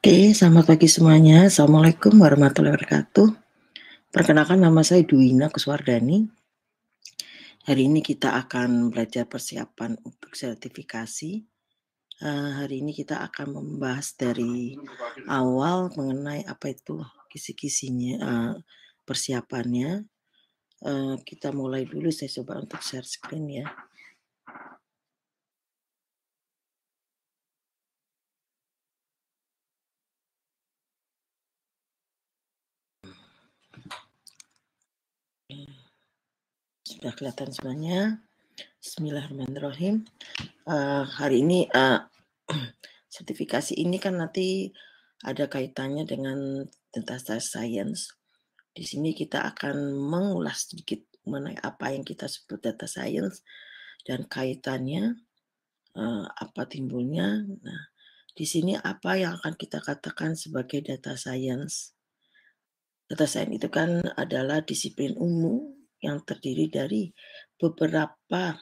Oke, selamat pagi semuanya. Assalamualaikum warahmatullahi wabarakatuh. Perkenalkan nama saya Duwina Kuswardani. Hari ini kita akan belajar persiapan untuk sertifikasi. Hari ini kita akan membahas dari awal mengenai apa itu kisi-kisinya, persiapannya. Kita mulai dulu, saya coba untuk share screen ya. Sudah kelihatan semuanya. Bismillahirrahmanirrahim. Hari ini sertifikasi ini kan nanti ada kaitannya dengan data science. Di sini kita akan mengulas sedikit mengenai apa yang kita sebut data science dan kaitannya, apa timbulnya. Nah, di sini apa yang akan kita katakan sebagai data science. Data science itu kan adalah disiplin umum yang terdiri dari beberapa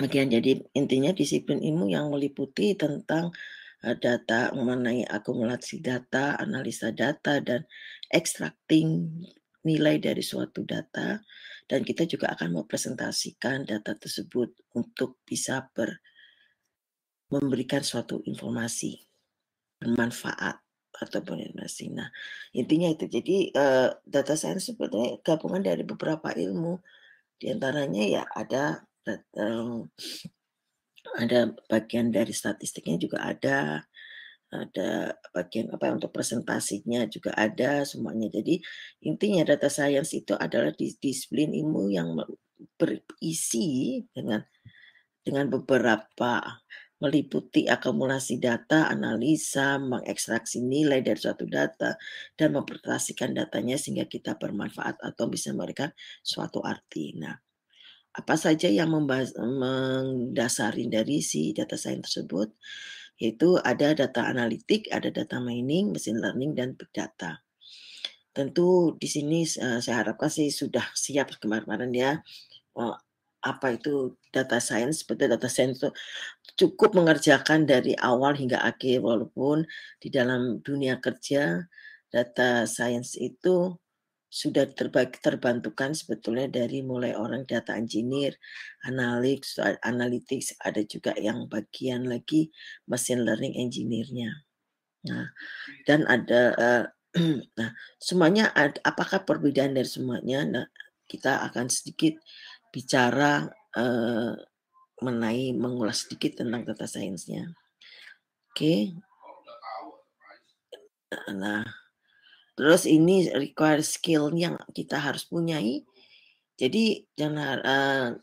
bagian. Jadi intinya disiplin ilmu yang meliputi tentang data, mengenai akumulasi data, analisa data, dan extracting nilai dari suatu data. Dan kita juga akan mempresentasikan data tersebut untuk bisa memberikan suatu informasi bermanfaat ataupun informasi. Nah, intinya itu. Jadi data science sebetulnya gabungan dari beberapa ilmu. Di antaranya ya ada bagian dari statistiknya juga ada bagian untuk presentasinya juga ada semuanya. Jadi intinya data science itu adalah disiplin ilmu yang berisi dengan beberapa meliputi akumulasi data, analisa, mengekstraksi nilai dari suatu data, dan mempresentasikan datanya sehingga kita bermanfaat atau bisa memberikan suatu arti. Nah, apa saja yang mendasari dari si data science tersebut, yaitu ada data analitik, ada data mining, machine learning, dan big data. Tentu di sini saya harapkan sih sudah siap kemarin-kemarin ya, apa itu data science. Seperti data science itu cukup mengerjakan dari awal hingga akhir, walaupun di dalam dunia kerja data science itu sudah terbantukan sebetulnya dari mulai orang data engineer, analytics, ada juga yang bagian lagi machine learning engineer-nya. Nah, dan ada nah, semuanya apakah perbedaan dari semuanya? Nah, kita akan sedikit bicara mengulas sedikit tentang data science-nya. Oke. Nah, terus ini require skill yang kita harus punyai. Jadi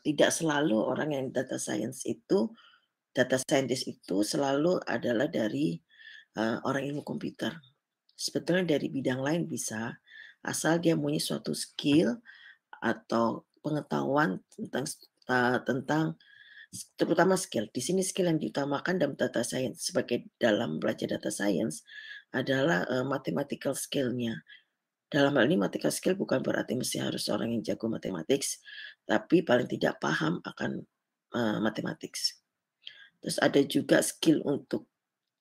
tidak selalu orang yang data scientist itu selalu adalah dari orang ilmu komputer. Sebetulnya dari bidang lain bisa, asal dia punya suatu skill atau pengetahuan tentang terutama skill. Di sini skill yang diutamakan dalam data science dalam belajar data science adalah mathematical skill-nya. Dalam hal ini mathematical skill bukan berarti mesti harus orang yang jago mathematics, tapi paling tidak paham akan mathematics. Terus ada juga skill untuk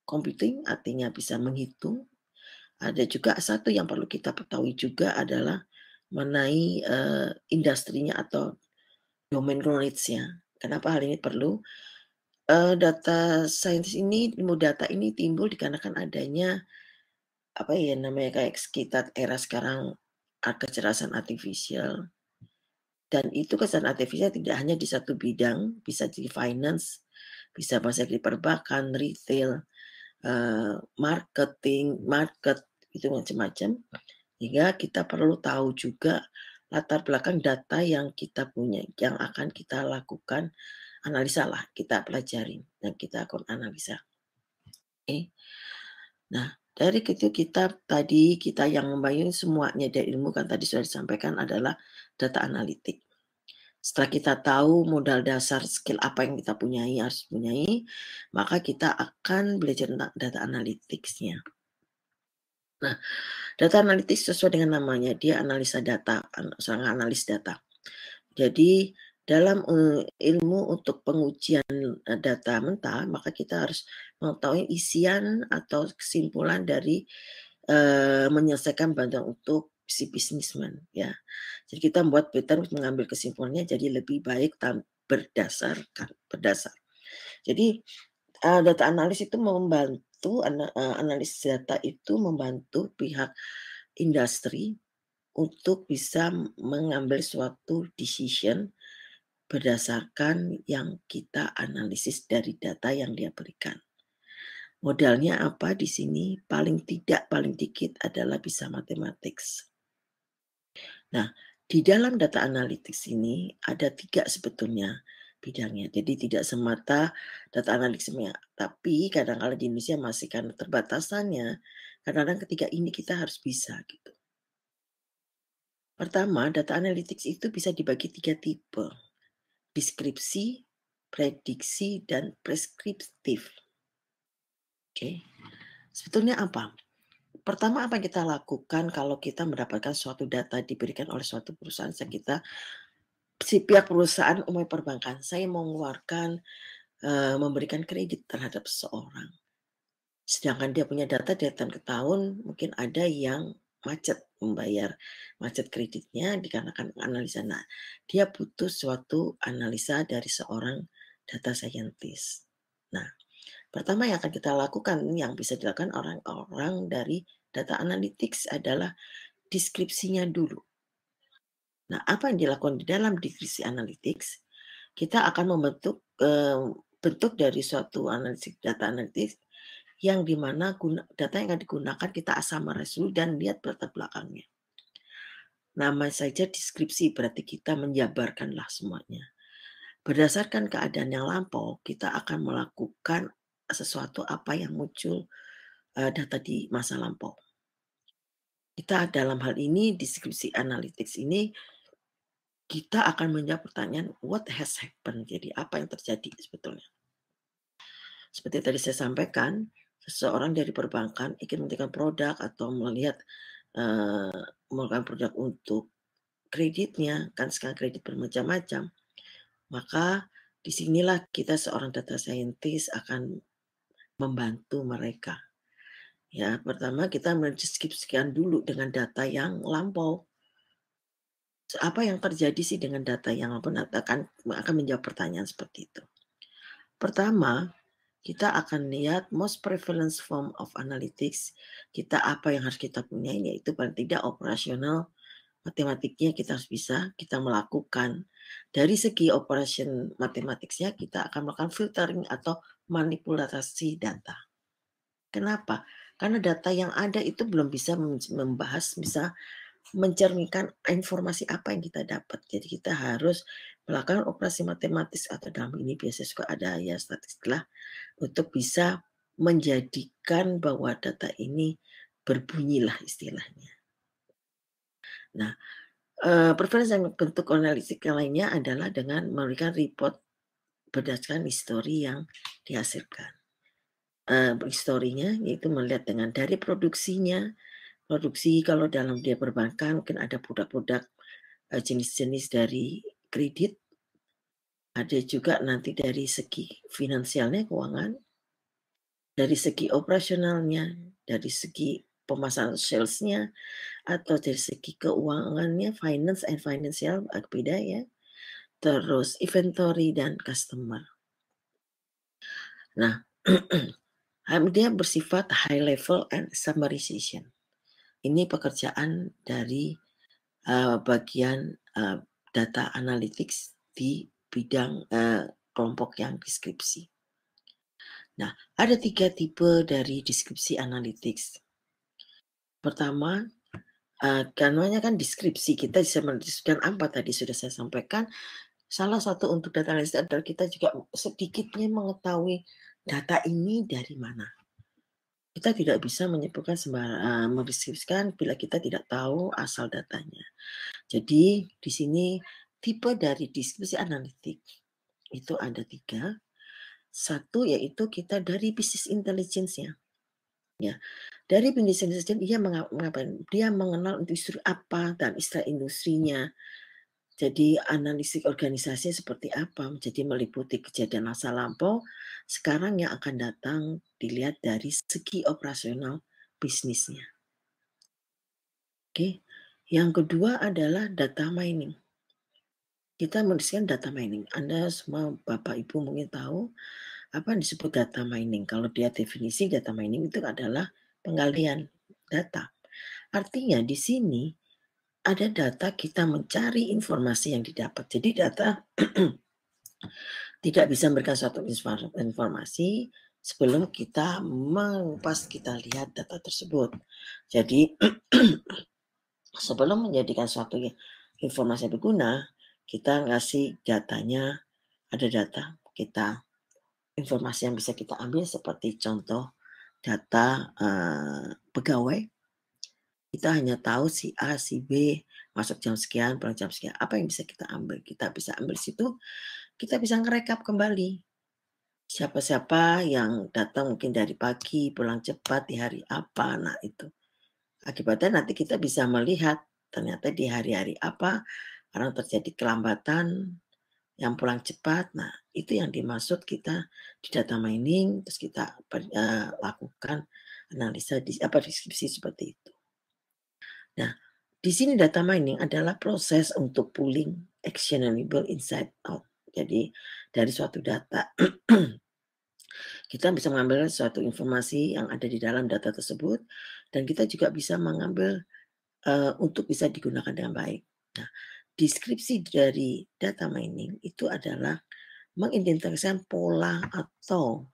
computing, artinya bisa menghitung. Ada juga satu yang perlu kita ketahui juga adalah mengenai industrinya atau domain knowledge-nya. Kenapa hal ini perlu? Data science ini, ilmu data ini timbul dikarenakan adanya namanya kayak sekitar era sekarang kecerdasan artifisial. Dan itu kecerdasan artifisial tidak hanya di satu bidang, bisa di finance, bisa masuk di perbankan, retail, market, itu macam-macam. Hingga kita perlu tahu juga latar belakang data yang kita punya, yang akan kita lakukan analisa lah, kita pelajari dan kita akan analisa. Oke. Nah, dari itu kita yang membayangkan semuanya dari ilmu kan tadi sudah disampaikan adalah data analitik. Setelah kita tahu modal dasar skill apa yang kita harus punyai, maka kita akan belajar tentang data analytics-nya. Nah, data analytics sesuai dengan namanya, dia analisa data, seorang analis data. Jadi dalam ilmu untuk pengujian data mentah, maka kita harus mengetahui isian atau kesimpulan dari, menyelesaikan bantuan untuk si businessman, ya. Jadi kita membuat pattern mengambil kesimpulannya jadi lebih baik berdasar. Jadi, data analis itu membantu analis data itu membantu pihak industri untuk bisa mengambil suatu decision berdasarkan yang kita analisis dari data yang dia berikan. Modalnya apa di sini? Paling tidak, paling dikit adalah bisa mathematics. Nah, di dalam data analytics ini ada 3 sebetulnya bidangnya. Jadi tidak semata data analytics-nya, tapi kadang-kala di Indonesia masih karena terbatasannya, kadang-kadang ketiga ini kita harus bisa gitu. Pertama, data analytics itu bisa dibagi 3 tipe, deskripsi, prediksi, dan preskriptif. Oke. Sebetulnya apa? Pertama apa yang kita lakukan kalau kita mendapatkan suatu data diberikan oleh suatu perusahaan, si pihak perusahaan umumnya perbankan, saya mau mengeluarkan, memberikan kredit terhadap seseorang. Sedangkan dia punya data dari tahun ke tahun, mungkin ada yang macet kreditnya dikarenakan analisa. Nah, dia butuh suatu analisa dari seorang data scientist. Nah, pertama yang akan kita lakukan, yang bisa dilakukan orang-orang dari data analytics adalah deskripsinya dulu. Nah, apa yang dilakukan di dalam deskripsi analytics, kita akan membentuk, bentuk dari suatu data analytics yang di mana data yang akan digunakan kita summarize dulu dan lihat latar belakangnya. Nama saja deskripsi, berarti kita menjabarkanlah semuanya. Berdasarkan keadaan yang lampau, kita akan melakukan sesuatu apa yang muncul, data di masa lampau. Kita dalam hal ini deskripsi analytics ini, kita akan menjawab pertanyaan what has happened, jadi apa yang terjadi sebetulnya. Seperti tadi saya sampaikan, seseorang dari perbankan ingin memberikan produk atau melihat, melakukan produk untuk kreditnya, kan sekarang kredit bermacam-macam, maka disinilah kita seorang data scientist akan membantu mereka. Ya, pertama kita mendeskripsikan dulu dengan data yang lampau. Apa yang terjadi sih dengan data yang lampau? Akan menjawab pertanyaan seperti itu. Pertama, kita akan lihat most prevalence form of analytics. Kita apa yang harus kita punya, yaitu paling tidak operasional matematiknya kita harus bisa kita melakukan. Dari segi operation mathematics-nya kita akan melakukan filtering atau manipulasi data. Kenapa? Karena data yang ada itu belum bisa membahas, bisa mencerminkan informasi apa yang kita dapat. Jadi kita harus melakukan operasi matematis atau dalam ini biasanya suka ada ya statistik lah untuk bisa menjadikan bahwa data ini berbunyilah istilahnya. Nah, preferensi yang bentuk analitik yang lainnya adalah dengan memberikan report berdasarkan histori yang dihasilkan. Historinya yaitu melihat dengan dari produksinya, produksi kalau dalam dia perbankan mungkin ada produk-produk, jenis-jenis dari kredit, ada juga nanti dari segi finansialnya, keuangan, dari segi operasionalnya, dari segi pemasaran sales-nya, atau dari segi keuangannya, finance and financial, beda ya. Terus inventory dan customer. Nah, dia bersifat high level and summarization. Ini pekerjaan dari bagian data analytics di bidang kelompok yang deskripsi. Nah, ada 3 tipe dari deskripsi analytics. Pertama, namanya kan deskripsi, kita bisa mendeskripsikan apa tadi sudah saya sampaikan. Salah satu untuk data analysis adalah kita juga sedikitnya mengetahui data ini dari mana. Kita tidak bisa menyebutkan mendeskripsikan bila kita tidak tahu asal datanya. Jadi di sini tipe dari deskripsi analitik itu ada 3. Satu yaitu kita dari business intelligence-nya. Ya, dari business intelligence dia mengapain? Dia mengenal industri apa dan istilah industrinya. Jadi analisis organisasi seperti apa? Jadi meliputi kejadian masa lampau, sekarang yang akan datang dilihat dari segi operasional bisnisnya. Oke. Yang kedua adalah data mining. Kita mendiskusikan data mining. Anda semua Bapak Ibu mungkin tahu apa yang disebut data mining. Kalau dia definisi data mining itu adalah penggalian data. Artinya di sini ada data kita mencari informasi yang didapat. Jadi data tidak bisa memberikan suatu informasi sebelum kita mengupas, kita lihat data tersebut. Jadi sebelum menjadikan suatu informasi berguna, kita ngasih datanya, ada data kita, informasi yang bisa kita ambil seperti contoh data pegawai. Kita hanya tahu si A, si B masuk jam sekian, pulang jam sekian. Apa yang bisa kita ambil? Kita bisa ambil situ, kita bisa ngerekap kembali siapa-siapa yang datang mungkin dari pagi, pulang cepat di hari apa. Nah itu. Akibatnya nanti kita bisa melihat ternyata di hari-hari apa orang terjadi kelambatan, yang pulang cepat. Nah, itu yang dimaksud kita di data mining, terus kita lakukan analisa deskripsi seperti itu. Nah, di sini data mining adalah proses untuk pulling actionable insight out. Jadi dari suatu data kita bisa mengambil suatu informasi yang ada di dalam data tersebut dan kita juga bisa mengambil untuk bisa digunakan dengan baik. Nah, deskripsi dari data mining itu adalah mengidentifikasikan pola atau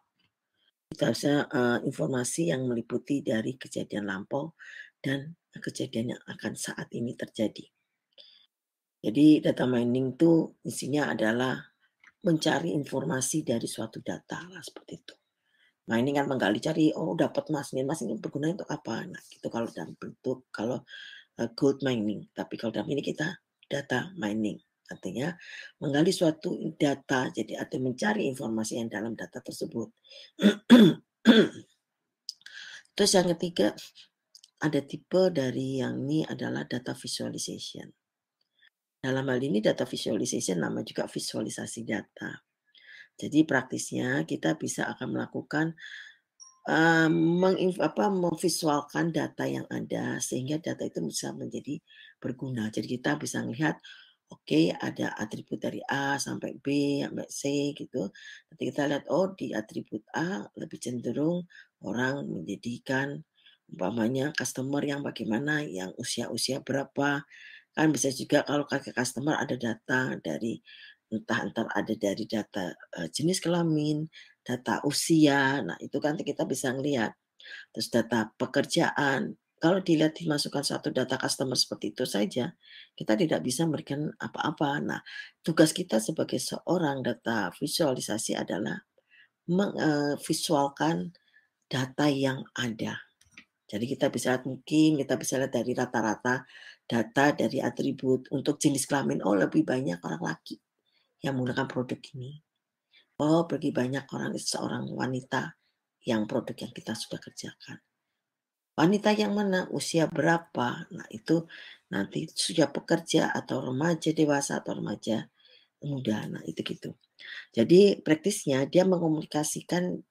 kita bisa informasi yang meliputi dari kejadian lampau dan kejadian yang akan saat ini terjadi. Jadi data mining itu isinya adalah mencari informasi dari suatu data lah seperti itu. Mining kan menggali cari, oh dapat emas ini berguna untuk apa? Nah, gitu kalau dalam bentuk gold mining. Tapi kalau dalam ini kita data mining. Artinya menggali suatu data, jadi ada mencari informasi yang dalam data tersebut. Terus yang ketiga, ada tipe dari yang ini adalah data visualization. Dalam hal ini data visualization nama juga visualisasi data. Jadi praktisnya kita bisa akan melakukan memvisualkan data yang ada sehingga data itu bisa menjadi berguna. Jadi kita bisa melihat, oke ada atribut dari A sampai B sampai C gitu. Nanti kita lihat, oh di atribut A lebih cenderung orang menjadikan umpamanya customer yang bagaimana, yang usia-usia berapa. Kan bisa juga kalau customer ada data dari entah ada dari data jenis kelamin, data usia. Nah, itu kan kita bisa ngelihat. Terus data pekerjaan. Kalau dilihat dimasukkan satu data customer seperti itu saja, kita tidak bisa memberikan apa-apa. Nah, tugas kita sebagai seorang data visualisasi adalah visualkan data yang ada. Jadi kita bisa lihat mungkin kita bisa lihat dari rata-rata data dari atribut untuk jenis kelamin, oh lebih banyak orang laki yang menggunakan produk ini. Oh, pergi banyak seorang wanita yang produk yang kita sudah kerjakan. Wanita yang mana, usia berapa, nah itu nanti sudah pekerja atau remaja dewasa atau remaja muda, nah itu gitu. Jadi praktisnya dia mengomunikasikan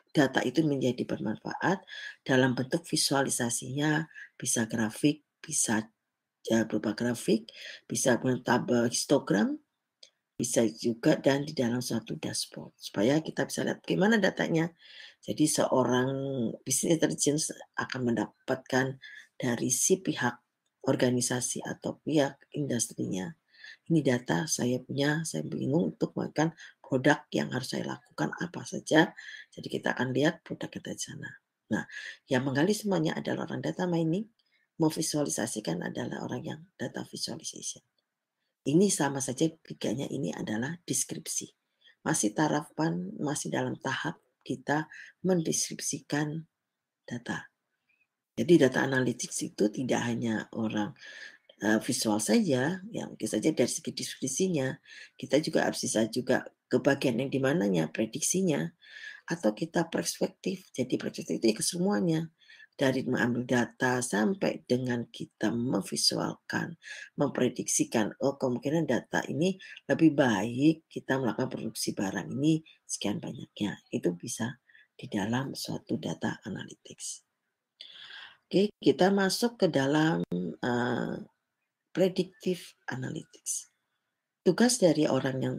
data itu menjadi bermanfaat dalam bentuk visualisasinya, bisa grafik, bisa berupa grafik, bisa tabel histogram, bisa juga dan di dalam suatu dashboard, supaya kita bisa lihat bagaimana datanya. Jadi seorang business intelligence akan mendapatkan dari si pihak organisasi atau pihak industrinya, ini data saya punya, saya bingung untuk melakukan produk yang harus saya lakukan apa saja. Jadi kita akan lihat produk kita di sana. Nah, yang menggali semuanya adalah orang data mining, memvisualisasikan adalah orang yang data visualization. Ini sama saja tiganya ini adalah deskripsi. Masih masih dalam tahap kita mendeskripsikan data. Jadi data analytics itu tidak hanya orang visual saja, yang mungkin saja dari segi deskripsinya, kita juga harus bisa juga ke bagian yang di mananya, prediksinya, atau kita perspektif. Jadi perspektif itu ya ke semuanya. dari mengambil data sampai dengan kita memvisualkan, memprediksikan, oh kemungkinan data ini lebih baik kita melakukan produksi barang ini sekian banyaknya. Itu bisa di dalam suatu data analytics. Oke, kita masuk ke dalam predictive analytics. Tugas dari orang yang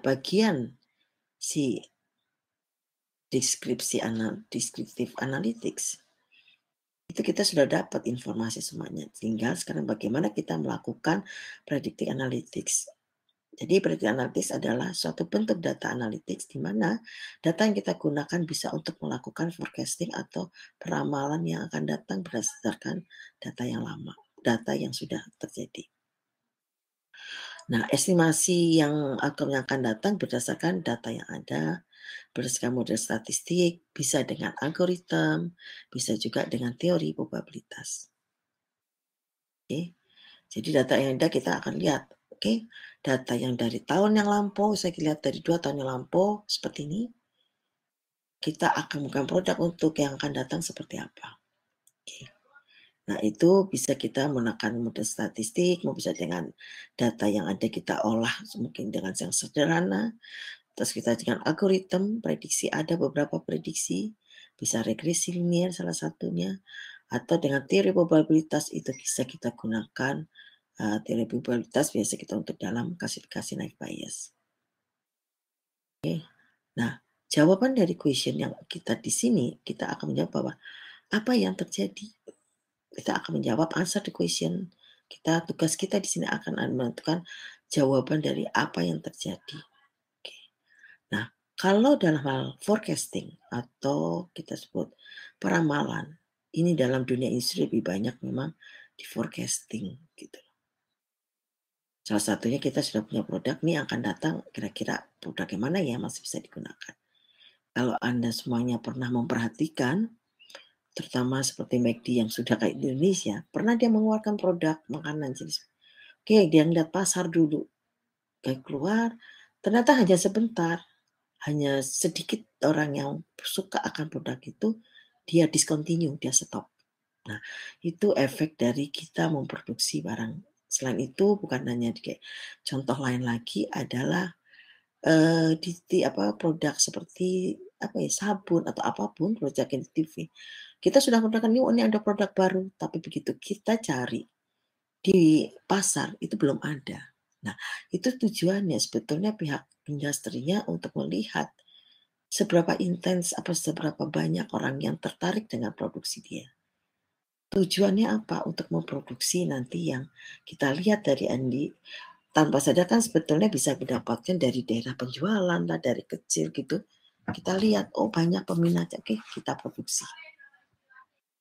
bagian si descriptive analytics itu kita sudah dapat informasi semuanya. Tinggal sekarang bagaimana kita melakukan predictive analytics. Jadi predictive analytics adalah suatu bentuk data analytics di mana data yang kita gunakan bisa untuk melakukan forecasting atau peramalan yang akan datang berdasarkan data yang lama, data yang sudah terjadi. Nah, estimasi yang akan datang berdasarkan data yang ada, berdasarkan model statistik, bisa dengan algoritma, bisa juga dengan teori probabilitas. Oke. Jadi data yang ada kita akan lihat, oke, data yang dari tahun yang lampau, saya lihat dari 2 tahun yang lampau seperti ini, kita akan bukan produk untuk yang akan datang seperti apa. Oke. Nah, itu bisa kita menggunakan model statistik, mau bisa dengan data yang ada kita olah mungkin dengan yang sederhana, terus kita dengan algoritma, prediksi ada beberapa prediksi, bisa regresi linier salah satunya, atau dengan teori probabilitas itu bisa kita gunakan, teori probabilitas biasa kita untuk dalam klasifikasi naik bias. Oke. Nah, jawaban dari question yang kita di sini, kita akan menjawab bahwa apa yang terjadi? Kita akan menjawab answer the question. Tugas kita di sini akan menentukan jawaban dari apa yang terjadi. Oke. Nah, kalau dalam hal forecasting atau kita sebut peramalan, ini dalam dunia industri lebih banyak memang di forecasting gitu. Salah satunya kita sudah punya produk nih akan datang kira-kira produk yang mana ya masih bisa digunakan. Kalau Anda semuanya pernah memperhatikan, terutama seperti McD yang sudah kayak di Indonesia, pernah dia mengeluarkan produk makanan jenis. Oke, dia ngeliat pasar dulu. Kayak keluar, ternyata hanya sebentar, hanya sedikit orang yang suka akan produk itu, dia discontinue, dia stop. Nah, itu efek dari kita memproduksi barang. Selain itu bukan hanya kayak contoh lain lagi adalah produk seperti sabun atau apapun produk yang di TV. Kita sudah menggunakan ini ada produk baru, tapi begitu kita cari di pasar itu belum ada. Nah, itu tujuannya sebetulnya pihak industrinya untuk melihat seberapa intens seberapa banyak orang yang tertarik dengan produksi dia. Tujuannya apa? Untuk memproduksi nanti yang kita lihat dari Andi, tanpa sadar kan sebetulnya bisa mendapatkan dari daerah penjualan lah, dari kecil gitu. Kita lihat, oh banyak peminatnya, oke kita produksi.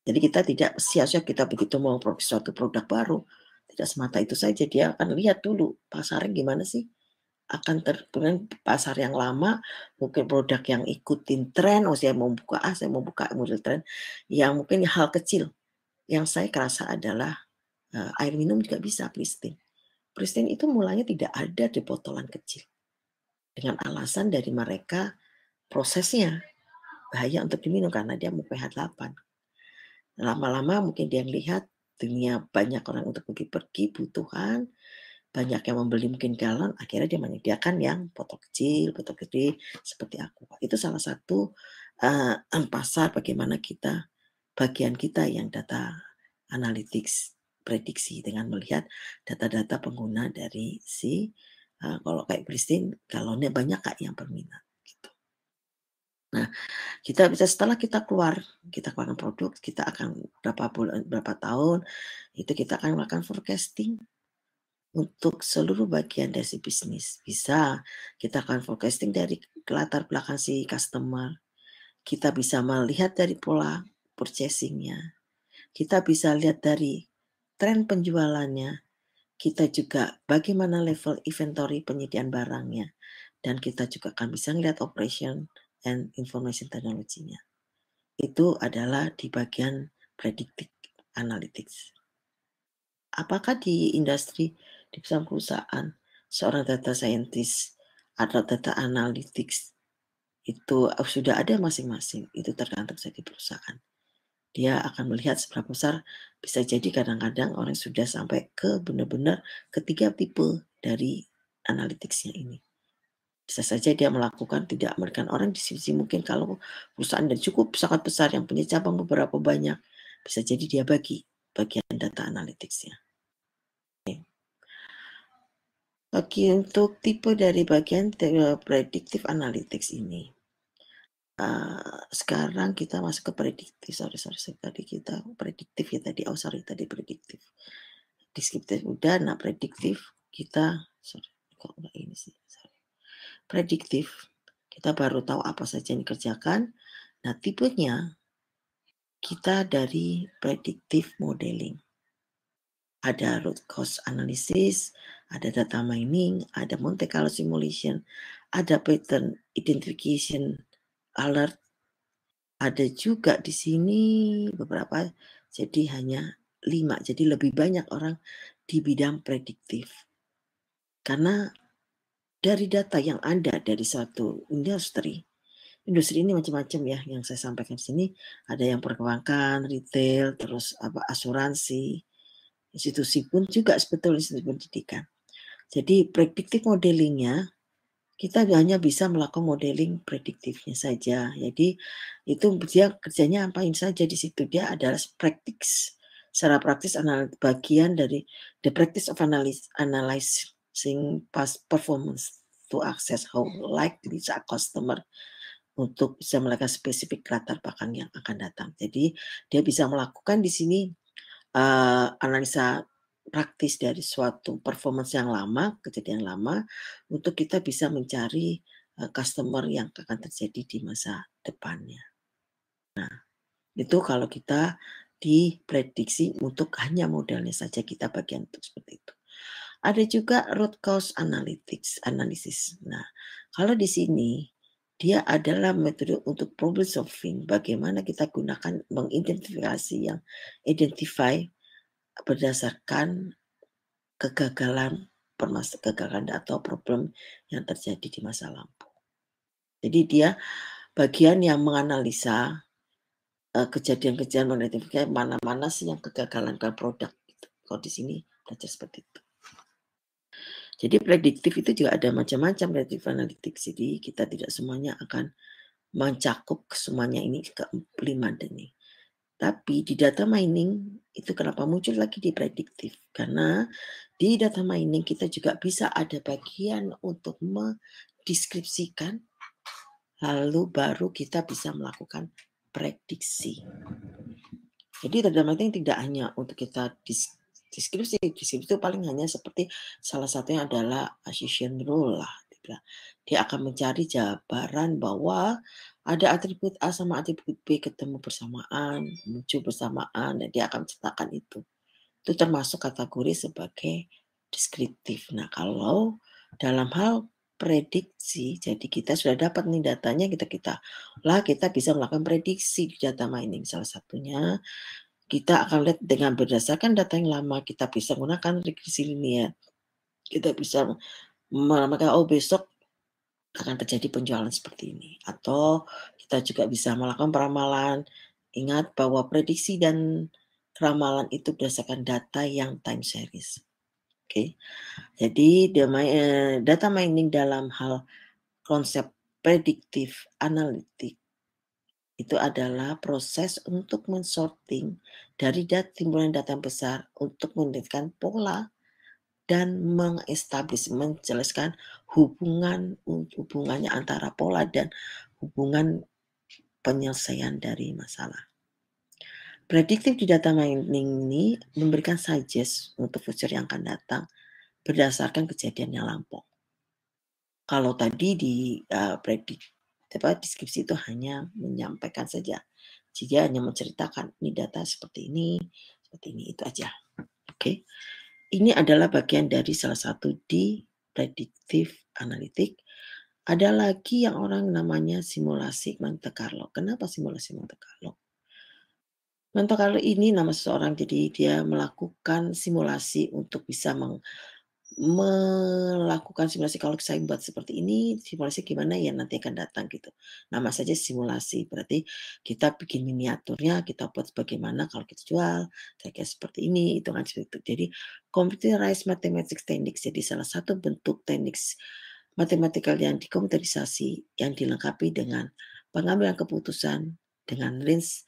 Jadi kita tidak sia-sia kita begitu mau produksi suatu produk baru, tidak semata itu saja, dia akan lihat dulu pasarnya gimana sih. Akan pasar yang lama, mungkin produk yang ikutin tren, oh saya mau buka saya mau buka model tren, yang mungkin hal kecil. Yang saya kerasa adalah, air minum juga bisa Pristine. Pristine itu mulanya tidak ada di botolan kecil. Dengan alasan dari mereka prosesnya bahaya untuk diminum karena dia mau pH 8. Lama-lama mungkin dia melihat dunia banyak orang untuk pergi kebutuhan, banyak yang membeli mungkin galon, akhirnya dia menyediakan yang botol kecil, botol gede seperti Aqua. Itu salah satu, pasar bagaimana bagian kita yang data analytics prediksi dengan melihat data-data pengguna dari si, kalau kayak Pristine galonnya banyak Kak yang berminat gitu. Nah, setelah kita keluarkan produk, kita akan berapa tahun, itu kita akan melakukan forecasting untuk seluruh bagian dari si bisnis. Bisa kita akan forecasting dari latar belakang si customer, kita bisa melihat dari pola purchasing-nya, kita bisa lihat dari tren penjualannya, kita juga bagaimana level inventory penyediaan barangnya, dan kita juga akan bisa melihat operation and information technology-nya. Itu adalah di bagian predictive analytics. Apakah di industri, di perusahaan, seorang data scientist atau data analytics itu sudah ada masing-masing, itu tergantung dari perusahaan. Dia akan melihat seberapa besar, bisa jadi kadang-kadang orang sudah sampai ke benar-benar ketiga tipe dari analytics-nya ini. Bisa saja dia melakukan tidak memberikan orang di sisi mungkin kalau perusahaan dan cukup sangat besar yang punya cabang beberapa banyak, bisa jadi dia bagi bagian data analytics-nya. Bagi untuk tipe dari bagian predictive analytics ini, sekarang kita masuk ke prediktif, sorry, tadi kita prediktif ya tadi, oh sorry tadi prediktif. Deskriptif udah, nah prediktif kita sorry kok nggak ini sih, sorry. Prediktif, kita baru tahu apa saja yang dikerjakan. Nah tipenya, kita dari predictive modeling. Ada root cause analysis, ada data mining, ada Monte Carlo simulation, ada pattern identification alert, ada juga di sini beberapa, jadi hanya 5, jadi lebih banyak orang di bidang prediktif. Karena dari data yang ada dari satu industri ini macam-macam ya yang saya sampaikan di sini, ada yang perbankan, retail, terus asuransi, institusi pun juga sebetulnya institusi pendidikan. Jadi predictive modelingnya kita hanya bisa melakukan modeling prediktifnya saja. Jadi itu dia kerjanya apain saja di situ, dia adalah secara praktis bagian dari the practice of analyzing past performance to access how likely a customer untuk bisa melakukan spesifik latar belakang yang akan datang. Jadi dia bisa melakukan di sini analisa praktis dari suatu performance yang lama, kejadian lama, untuk kita bisa mencari, customer yang akan terjadi di masa depannya. Nah, itu kalau kita diprediksi untuk hanya modelnya saja kita bagian untuk seperti itu. Ada juga root cause analysis. Nah, kalau di sini dia adalah metode untuk problem solving, bagaimana kita gunakan mengidentifikasi yang identify berdasarkan kegagalan atau problem yang terjadi di masa lampau. Jadi dia bagian yang menganalisa, kejadian-kejadian mengidentifikasi mana-mana sih yang kegagalan produk gitu. Kalau di sini belajar seperti itu. Jadi prediktif itu juga ada macam-macam predictive analytics. Jadi kita tidak semuanya akan mencakup semuanya ini ke 5 ini. Tapi di data mining itu kenapa muncul lagi di prediktif? Karena di data mining kita juga bisa ada bagian untuk mendeskripsikan, lalu baru kita bisa melakukan prediksi. Jadi data mining tidak hanya untuk kita deskripsi itu paling hanya seperti salah satunya adalah assumption rule lah. Dia akan mencari jabaran bahwa ada atribut A sama atribut B ketemu bersamaan, muncul bersamaan, dan dia akan menceritakan itu. Itu termasuk kategori sebagai deskriptif. Nah, kalau dalam hal prediksi, jadi kita sudah dapat nih datanya, kita bisa melakukan prediksi di data mining. Salah satunya kita akan lihat dengan berdasarkan data yang lama, kita bisa menggunakan regresi linear. Kita bisa maka besok akan terjadi penjualan seperti ini. Atau kita juga bisa melakukan peramalan. Ingat bahwa prediksi dan ramalan itu berdasarkan data yang time series. Oke. Jadi data mining dalam hal konsep prediktif analitik itu adalah proses untuk mensorting dari timbulan data yang besar untuk mendapatkan pola dan menjelaskan hubungannya antara pola dan hubungan penyelesaian dari masalah. Prediktif di data mining ini memberikan suggest untuk future yang akan datang berdasarkan kejadian yang lampau. Kalau tadi di deskripsi itu hanya menyampaikan saja. Dia hanya menceritakan ini data seperti ini, itu aja. Oke. Ini adalah bagian dari salah satu di predictive analytic. Ada lagi yang orang namanya simulasi Monte Carlo. Kenapa simulasi Monte Carlo? Monte Carlo ini nama seseorang, jadi dia melakukan simulasi untuk bisa melakukan simulasi kalau saya buat seperti ini, simulasi gimana ya nanti akan datang gitu. Nama saja simulasi, berarti kita bikin miniaturnya, kita buat bagaimana kalau kita jual, kayak seperti ini, hitungan seperti itu. Jadi computerized mathematics techniques jadi salah satu bentuk teknik matematikal yang dikomputerisasi, yang dilengkapi dengan pengambilan keputusan, dengan range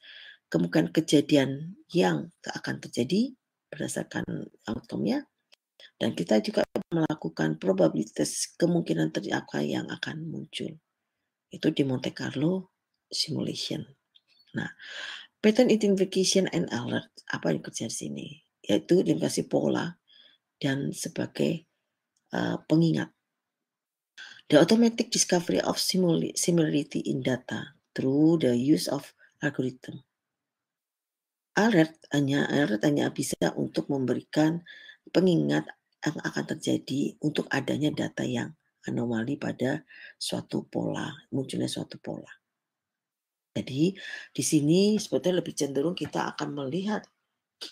kemungkinan kejadian yang akan terjadi berdasarkan outcome-nya, dan kita juga melakukan probabilitas kemungkinan terjadi apa yang akan muncul. Itu di Monte Carlo simulation. Nah, pattern identification and alert, apa yang kerja di sini? Yaitu identifikasi pola dan sebagai pengingat. The automatic discovery of similarity in data through the use of algorithm. Alert hanya bisa untuk memberikan pengingat yang akan terjadi untuk adanya data yang anomali pada suatu pola, munculnya suatu pola. Jadi di sini sebetulnya lebih cenderung kita akan melihat,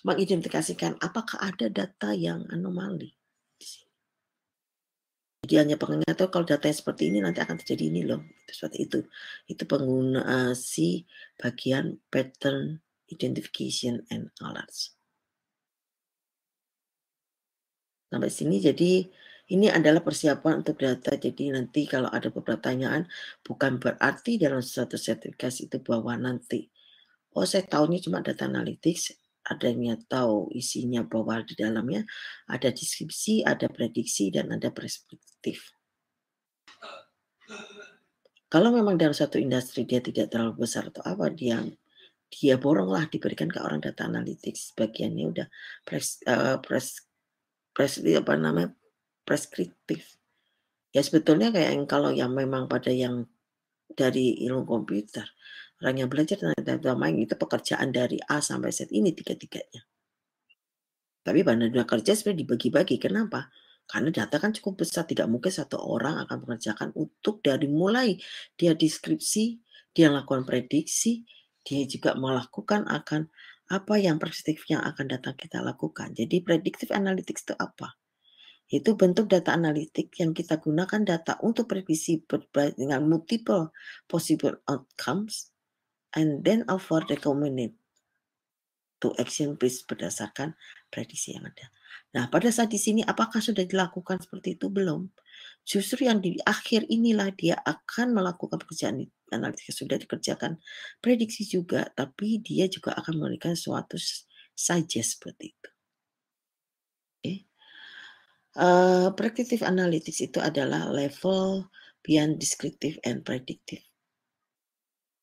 mengidentifikasikan apakah ada data yang anomali di sini. Jadi hanya pengingat tuh kalau datanya seperti ini nanti akan terjadi ini loh, seperti itu. Itu penggunaan si bagian pattern identification and alerts. Sampai sini jadi ini adalah persiapan untuk data. Jadi nanti kalau ada beberapa pertanyaan bukan berarti dalam suatu sertifikasi itu bahwa nanti, oh saya tahunya cuma data analytics, adanya tahu isinya bahwa di dalamnya ada deskripsi, ada prediksi, dan ada perspektif. Kalau memang dalam satu industri dia tidak terlalu besar atau apa, dia boronglah diberikan ke orang data analytics, bagiannya udah pres, eee, pres pres apa namanya, preskriptif. Ya sebetulnya kayak yang kalau yang memang pada yang dari ilmu komputer, orang yang belajar tentang data mining itu pekerjaan dari A sampai Z ini tiga-tiganya. Tapi pada dunia kerja sebenarnya dibagi-bagi, kenapa? Karena data kan cukup besar, tidak mungkin satu orang akan mengerjakan untuk dari mulai dia deskripsi, dia lakukan prediksi, dia juga melakukan akan apa yang perspektif yang akan datang kita lakukan. Jadi predictive analytics itu apa? Itu bentuk data analitik yang kita gunakan data untuk prediksi dengan multiple possible outcomes and then offer recommended to action based berdasarkan prediksi yang ada. Nah, pada saat di sini apakah sudah dilakukan seperti itu? Belum. Justru yang di akhir inilah dia akan melakukan pekerjaan analitik sudah dikerjakan prediksi juga, tapi dia juga akan memberikan suatu saja seperti itu. Oke. Predictive analytics itu adalah level beyond descriptive and predictive.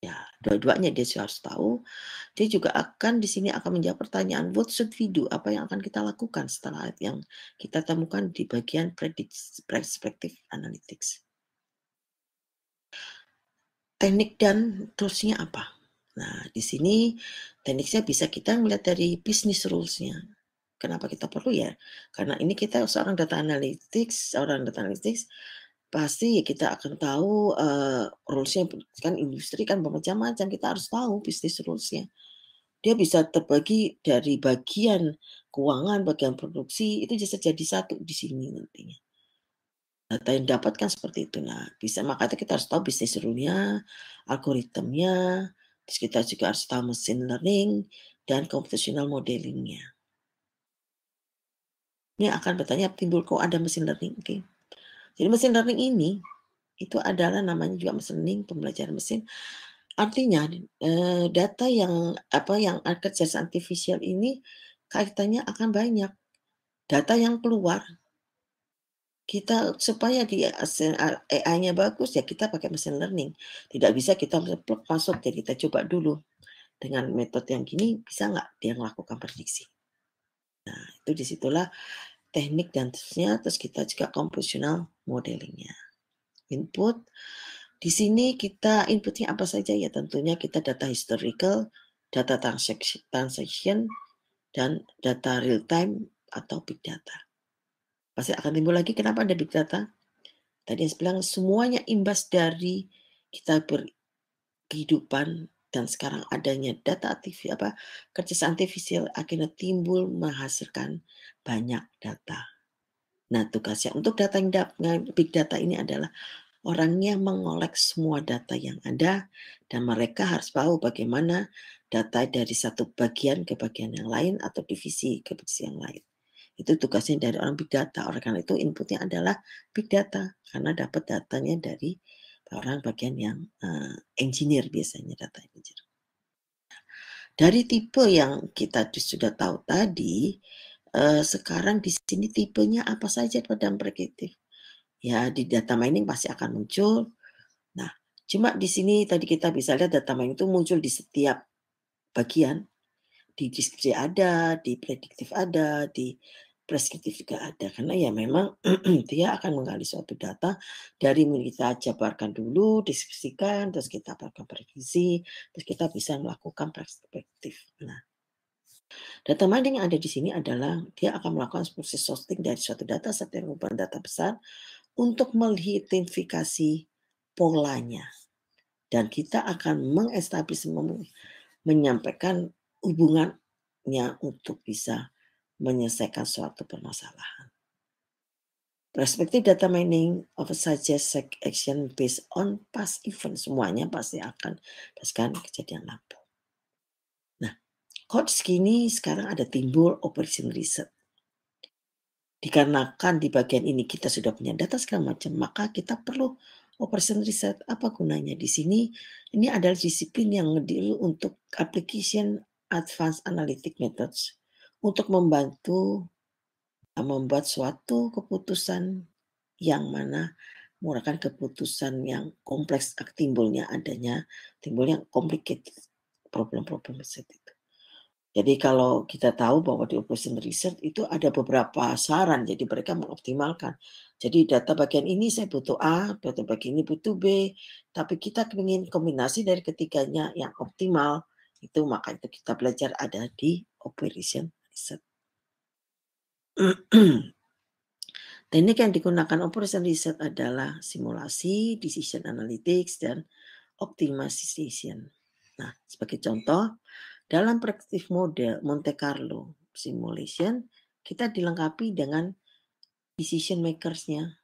Ya, dua-duanya dia harus tahu. Dia juga akan di sini akan menjawab pertanyaan, what should we do? Apa yang akan kita lakukan setelah yang kita temukan di bagian perspective analytics. Teknik dan toolsnya apa? Nah, di sini tekniknya bisa kita melihat dari business rules-nya. Kenapa kita perlu ya? Karena ini kita seorang data analytics pasti ya kita akan tahu, rules-nya kan industri kan bermacam-macam, kita harus tahu business rules-nya. Dia bisa terbagi dari bagian keuangan, bagian produksi, itu bisa jadi satu di sini nantinya. Data yang didapatkan seperti itu. Nah, bisa makanya kita harus tahu business rule-nya, algoritmnya, terus kita juga harus tahu machine learning dan computational modeling-nya. Ini akan bertanya timbul kok ada machine learning, oke. Jadi machine learning ini, itu adalah namanya juga machine learning, pembelajaran mesin. Artinya, data yang kecerdasan artifisial ini kaitannya akan banyak. Data yang keluar, kita supaya AI-nya bagus ya kita pakai machine learning. Tidak bisa kita plek masuk, jadi kita coba dulu dengan metode yang gini bisa nggak dia melakukan prediksi. Nah, itu disitulah teknik dan terus kita juga computational modeling-nya. Input, di sini kita inputnya apa saja ya tentunya kita data historical, data transaction, dan data real time atau big data. Pasti akan timbul lagi kenapa ada big data? Tadi yang saya bilang semuanya imbas dari kita berkehidupan dan sekarang adanya data kecerdasan artifisial akhirnya timbul menghasilkan banyak data. Nah, tugasnya untuk data yang big data ini adalah orangnya mengolek semua data yang ada dan mereka harus tahu bagaimana data dari satu bagian ke bagian yang lain atau divisi ke divisi yang lain. Itu tugasnya dari orang big data. Oleh karena itu inputnya adalah big data karena dapat datanya dari orang bagian yang engineer biasanya data engineer. Dari tipe yang kita sudah tahu tadi, sekarang di sini tipenya apa saja pada prediktif. Ya di data mining pasti akan muncul. Nah, cuma di sini tadi kita bisa lihat data mining itu muncul di setiap bagian. Di deskripsi ada, di prediktif ada, di preskriptif juga ada. Karena ya memang dia akan menggali suatu data dari kita jabarkan dulu, deskripsikan, terus kita lakukan prediksi, terus kita bisa melakukan perspektif. Nah, data mining yang ada di sini adalah dia akan melakukan proses sorting dari suatu data set yang merupakan data besar untuk mengidentifikasi polanya. Dan kita akan mengestablish, menyampaikan hubungannya untuk bisa menyelesaikan suatu permasalahan. Perspektif data mining of suggest action based on past event. Semuanya pasti akan berdasarkan kejadian lampau. Nah, kok segini sekarang ada timbul operation research. Dikarenakan di bagian ini kita sudah punya data segala macam, maka kita perlu operation research. Apa gunanya di sini? Ini adalah disiplin yang ngedil untuk application advanced analytic methods untuk membantu membuat suatu keputusan yang mana menggunakan keputusan yang kompleks timbulnya complicated problem-problem seperti itu. Jadi kalau kita tahu bahwa di operation research itu ada beberapa saran, jadi mereka mengoptimalkan. Jadi data bagian ini saya butuh A, data bagian ini butuh B, tapi kita ingin kombinasi dari ketiganya yang optimal, itu maka itu kita belajar ada di operation research. Teknik yang digunakan operation research adalah simulasi, decision analytics, dan optimization. Nah, sebagai contoh, dalam predictive model Monte Carlo simulation, kita dilengkapi dengan decision makers-nya.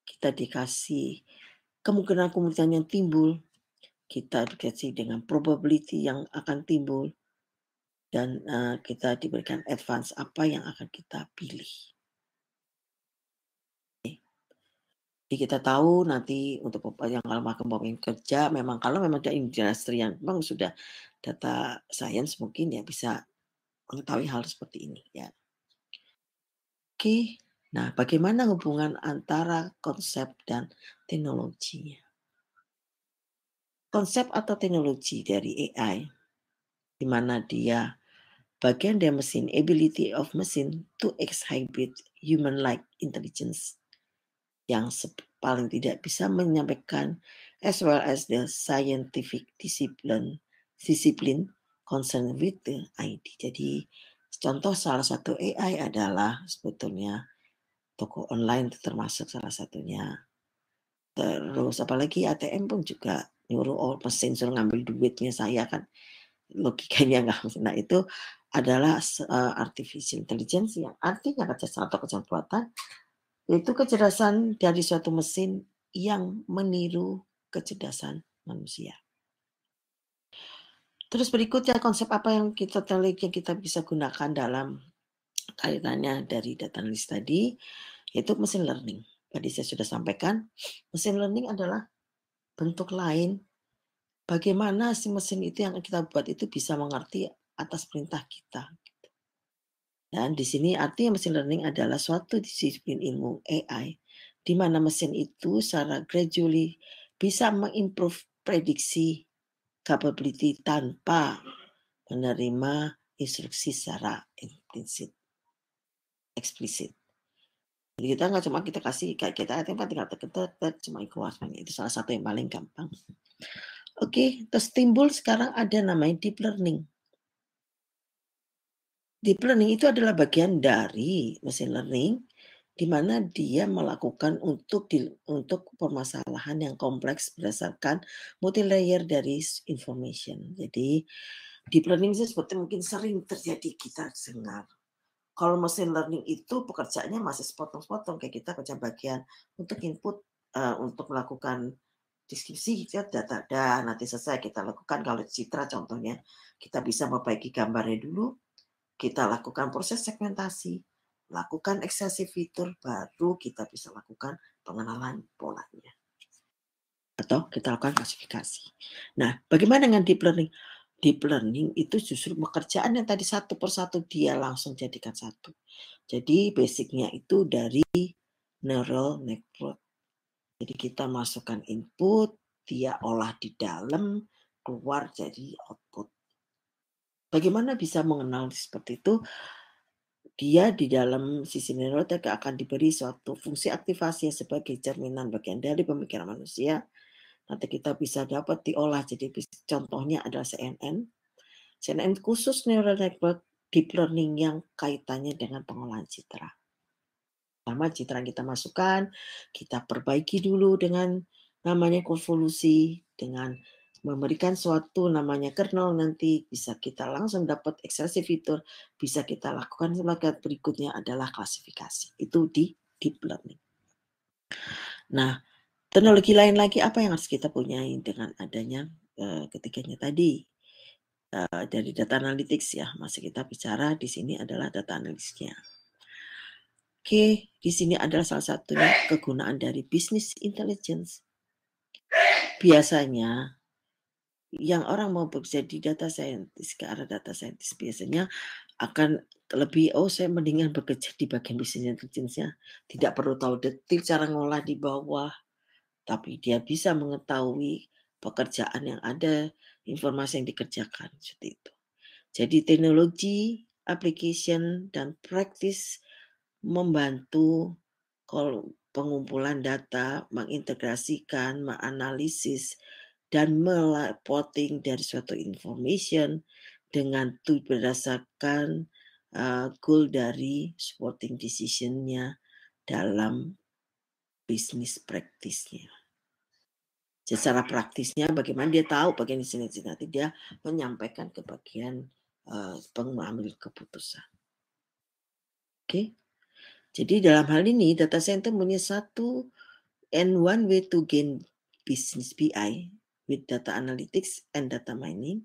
Kita dikasih kemungkinan-kemungkinan yang timbul, kita dikasih dengan probability yang akan timbul, dan kita diberikan advance apa yang akan kita pilih. Jadi kita tahu nanti untuk yang kemarin kerja memang kalau memang ada industri yang memang sudah data science mungkin ya bisa mengetahui hal seperti ini ya. Oke, nah bagaimana hubungan antara konsep dan teknologinya? Konsep atau teknologi dari AI di mana dia bagian dari mesin ability of machine to exhibit human-like intelligence yang paling tidak bisa menyampaikan as well as the scientific discipline concerned with the ID. Jadi contoh salah satu AI adalah sebetulnya toko online itu termasuk salah satunya. Terus apalagi ATM pun juga nyuruh mesin suruh ngambil duitnya saya kan logikanya nggak. Nah itu adalah artificial intelligence yang artinya kecerdasan atau kecerdasan itu kecerdasan dari suatu mesin yang meniru kecerdasan manusia. Terus berikutnya konsep apa yang kita bisa gunakan dalam kaitannya dari data analis tadi, yaitu machine learning. Tadi saya sudah sampaikan, machine learning adalah bentuk lain bagaimana si mesin itu yang kita buat itu bisa mengerti atas perintah kita. Dan di sini artinya machine learning adalah suatu disiplin ilmu AI di mana mesin itu secara gradually bisa mengimprove prediksi capability tanpa menerima instruksi secara eksplisit. Jadi kita nggak cuma kita kasih kayak kita tinggal cuma keluarnya itu salah satu yang paling gampang. Oke, terus timbul sekarang ada namanya deep learning. Deep learning itu adalah bagian dari machine learning di mana dia melakukan untuk permasalahan yang kompleks berdasarkan multi-layer dari information. Jadi deep learning itu seperti mungkin sering terjadi kita dengar. Kalau machine learning itu pekerjaannya masih sepotong-sepotong, kayak kita kerja bagian untuk input, untuk melakukan deskripsi kita data ada, nanti selesai kita lakukan kalau citra contohnya, kita bisa memperbaiki gambarnya dulu, kita lakukan proses segmentasi, lakukan ekstraksi fitur, baru kita bisa lakukan pengenalan polanya. Atau kita lakukan klasifikasi. Nah, bagaimana dengan deep learning? Deep learning itu justru pekerjaan yang tadi satu persatu dia langsung jadikan satu. Jadi basicnya itu dari neural network. Jadi kita masukkan input, dia olah di dalam, keluar jadi output. Bagaimana bisa mengenal seperti itu? Dia di dalam sisi neurotek akan diberi suatu fungsi aktivasi sebagai cerminan bagian dari pemikiran manusia. Nanti kita bisa dapat diolah jadi contohnya adalah CNN. CNN khusus neural network deep learning yang kaitannya dengan pengolahan citra. Pertama citra yang kita masukkan, kita perbaiki dulu dengan namanya konvolusi, dengan memberikan suatu namanya kernel, nanti bisa kita langsung dapat ekstraksi fitur, bisa kita lakukan sebagai berikutnya adalah klasifikasi. Itu di deep learning. Nah, teknologi lain lagi apa yang harus kita punyai dengan adanya ketiganya tadi? Dari data analytics ya, masih kita bicara di sini adalah data analytics-nya. Oke, di sini adalah salah satunya kegunaan dari business intelligence. Biasanya yang orang mau bekerja di data scientist ke arah data scientist biasanya akan lebih, saya mendingan bekerja di bagian business intelligence-nya. Tidak perlu tahu detail cara ngolah di bawah, tapi dia bisa mengetahui pekerjaan yang ada, informasi yang dikerjakan, seperti itu. Jadi teknologi, application, dan practice membantu pengumpulan data, mengintegrasikan, menganalisis, dan plotting dari suatu information dengan berdasarkan goal dari supporting decision-nya dalam bisnis practice-nya. Secara praktisnya bagaimana dia tahu bagian di sini nanti dia menyampaikan ke bagian pengambil keputusan. Oke. Jadi dalam hal ini data center punya satu and one way to gain business BI with data analytics and data mining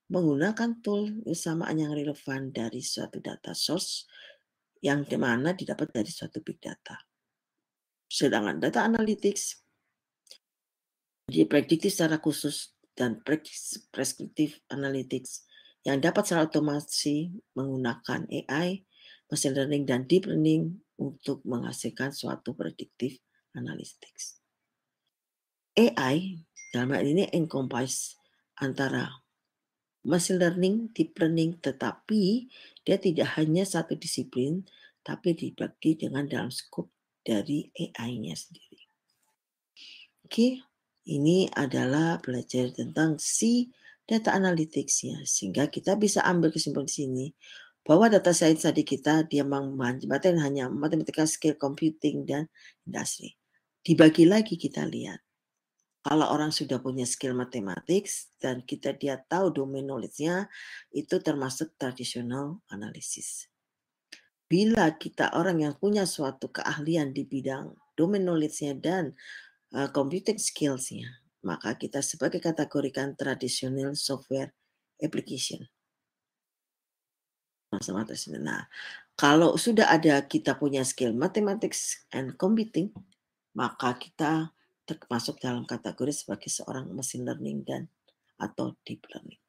menggunakan tool kesamaan yang relevan dari suatu data source yang dimana didapat dari suatu big data. Sedangkan data analytics diprediktif secara khusus dan prescriptive analytics yang dapat secara otomasi menggunakan AI, machine learning, dan deep learning untuk menghasilkan suatu predictive analytics. AI dalam hal ini encompass antara machine learning, deep learning, tetapi dia tidak hanya satu disiplin, tapi dibagi dengan dalam skop dari AI-nya sendiri. Oke, ini adalah belajar tentang si data analytics-nya, sehingga kita bisa ambil kesimpulan di sini bahwa data science tadi kita dia menggambarkan hanya matematika, skill computing, dan industri. Dibagi lagi kita lihat. Kalau orang sudah punya skill mathematics dan dia tahu domain knowledge-nya, itu termasuk traditional analysis. Bila kita orang yang punya suatu keahlian di bidang domain knowledge-nya dan computing skills-nya, maka kita sebagai kategorikan traditional software application. Nah, kalau sudah ada kita punya skill mathematics and computing, maka kita termasuk dalam kategori sebagai seorang machine learning dan atau deep learning.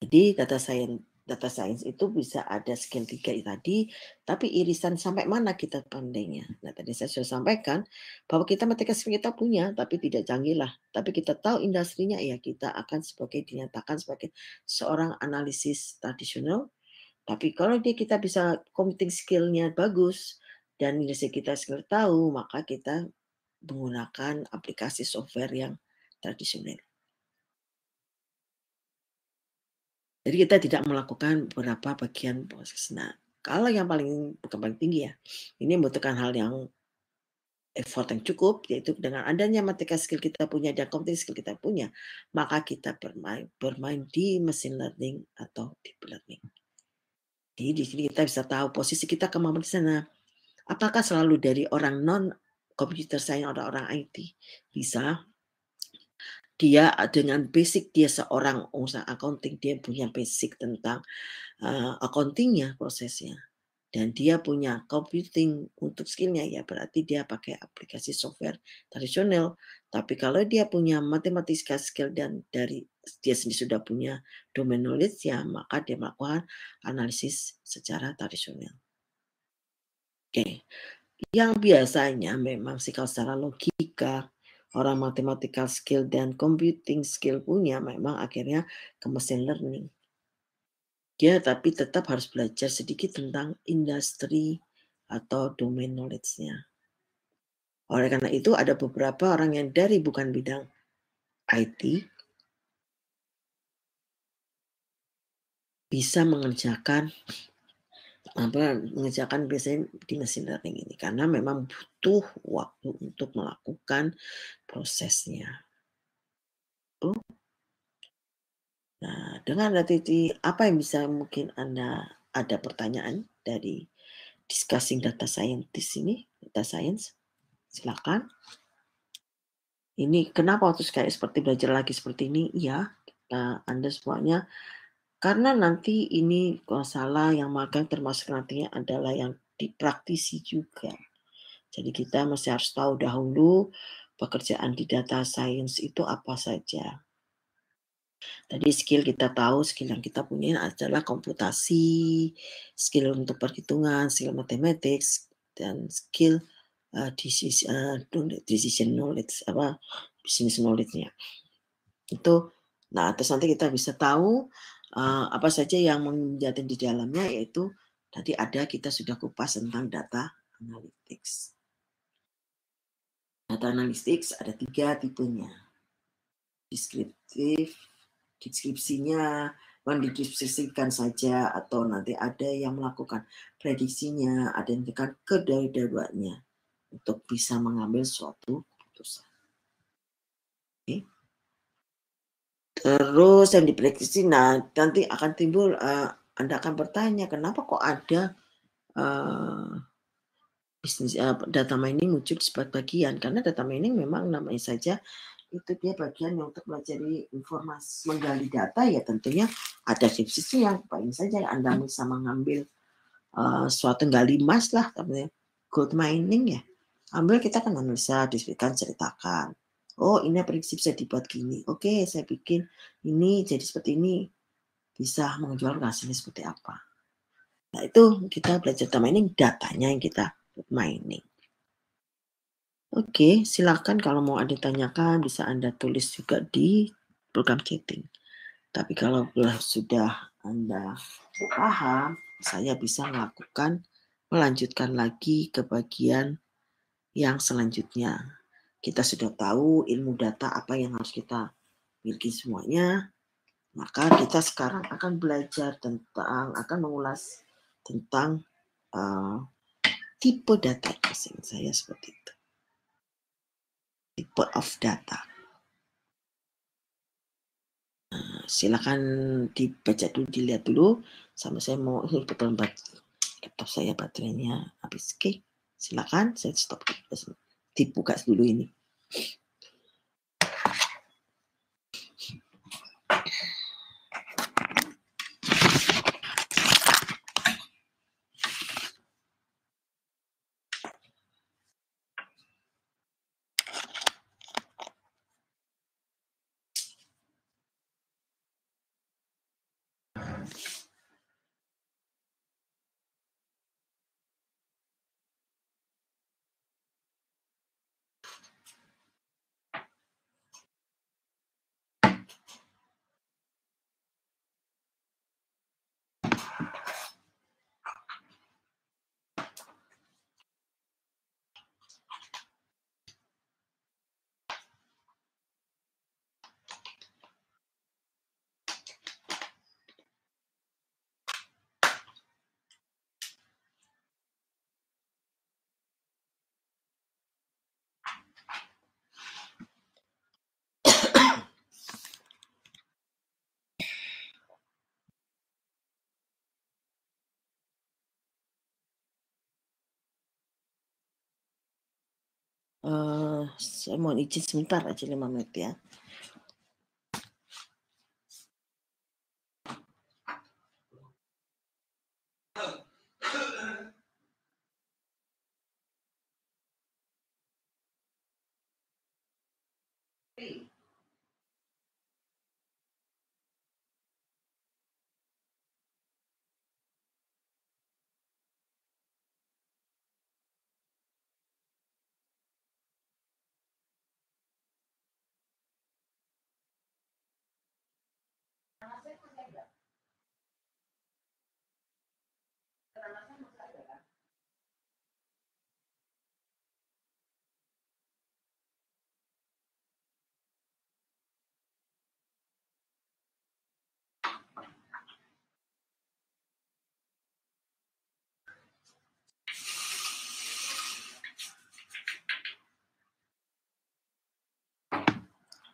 Jadi data science itu bisa ada skill 3 tadi, tapi irisan sampai mana kita pandainya. Nah, tadi saya sudah sampaikan bahwa kita matematika kita punya, tapi tidak canggih lah. Tapi kita tahu industrinya, ya kita akan dinyatakan sebagai seorang analisis tradisional. Tapi kalau kita bisa computing skill-nya bagus dan industri kita skill tahu, maka kita menggunakan aplikasi software yang tradisional. Jadi kita tidak melakukan beberapa bagian proses. Nah, kalau yang bukan paling tinggi ya, ini membutuhkan hal yang effort yang cukup, yaitu dengan adanya matematika skill kita punya dan computing skill kita punya, maka kita bermain di machine learning atau deep learning. Jadi di sini kita bisa tahu posisi kita kemampuan di sana. Apakah selalu dari orang non computer science, orang-orang IT? Bisa. Dia dengan basic dia seorang usaha accounting, dia punya basic tentang, accounting-nya, prosesnya. Dan dia punya computing untuk skill-nya, ya berarti dia pakai aplikasi software tradisional. Tapi kalau dia punya mathematical skill dan dari dia sendiri sudah punya domain knowledge, ya maka dia melakukan analisis secara tradisional. Oke. Yang biasanya memang sih kalau secara logika, orang mathematical skill dan computing skill punya memang akhirnya ke machine learning. Dia tapi tetap harus belajar sedikit tentang industri atau domain knowledge-nya. Oleh karena itu ada beberapa orang yang dari bukan bidang IT bisa mengerjakan biasanya di machine learning ini karena memang butuh waktu untuk melakukan prosesnya. Oh, nah, dengan apa yang bisa mungkin Anda ada pertanyaan dari discussing data scientist ini, data science? Silakan. Ini kenapa waktu kayak seperti belajar lagi seperti ini? Iya, Anda semuanya karena nanti ini kalau salah yang magang termasuk nantinya adalah yang dipraktisi juga. Jadi kita masih harus tahu dahulu pekerjaan di data science itu apa saja. Tadi skill kita tahu, skill yang kita punya adalah komputasi, skill untuk perhitungan, skill mathematics, dan skill decision knowledge, business knowledge-nya. Itu, nah terus nanti kita bisa tahu apa saja yang menjadi di dalamnya, yaitu tadi ada kita sudah kupas tentang data analytics. Data analytics ada 3 tipenya. Deskriptif, deskripsinya mendeskripsikan saja atau nanti ada yang melakukan prediksinya, ada yang tekan kedua-duanya untuk bisa mengambil suatu keputusan. Oke. Terus yang diprediksi, nah nanti akan timbul, Anda akan bertanya, kenapa kok ada data mining muncul di sebagian? Karena data mining memang namanya saja itu dia bagian yang untuk pelajari informasi, menggali data, ya tentunya ada sisi yang paling saja Anda bisa mengambil suatu gali emas lah, namanya gold mining ya. Ambil kita kan analisa, diskusikan, ceritakan. Oh ini prediksi bisa dibuat gini. Oke, saya bikin ini jadi seperti ini. Bisa menjual hasilnya seperti apa. Nah itu kita belajar data mining, datanya yang kita mining. Oke, silakan kalau mau ada tanyakan bisa Anda tulis juga di program chatting. Tapi kalau sudah Anda paham, saya bisa melanjutkan lagi ke bagian yang selanjutnya. Kita sudah tahu ilmu data apa yang harus kita miliki semuanya, maka kita sekarang akan belajar akan mengulas tentang tipe data. Saya seperti itu. Type of data. Silakan dibaca dulu, dilihat dulu. Sama saya mau betul laptop saya baterainya habis. Oke, silakan saya stop. Dibuka dulu ini. Saya mohon izin sebentar aja 5 menit ya.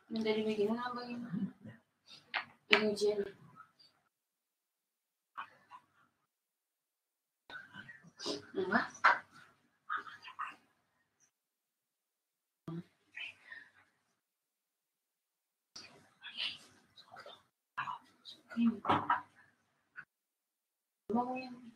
Minta dibikinin apa ini? Ini ujian. Enggak. Mau yang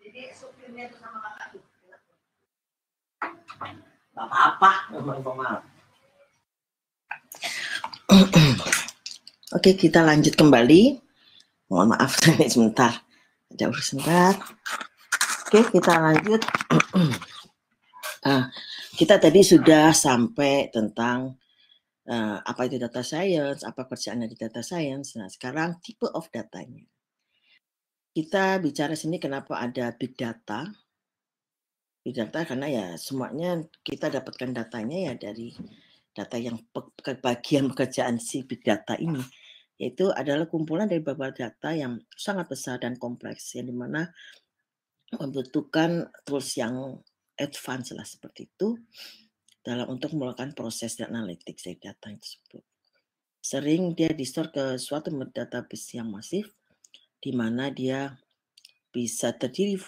Jadi supirnya itu sama kakak tuh. Gak apa-apa, ngomong-ngomong. Oke, kita lanjut kembali. Mohon maaf ini sebentar. Ada urusan sebentar. Oke, kita lanjut. Kita tadi sudah sampai tentang apa itu data science, apa kerjaannya di data science. Nah, sekarang type of datanya. Kita bicara sini kenapa ada big data. Big data karena ya semuanya kita dapatkan datanya ya dari data yang bagian pekerjaan si big data ini, yaitu adalah kumpulan dari beberapa data yang sangat besar dan kompleks, yang dimana membutuhkan tools yang advance lah seperti itu, dalam untuk melakukan proses dan analytics dari data tersebut. Sering dia di-store ke suatu database yang masif, di mana dia bisa terdiri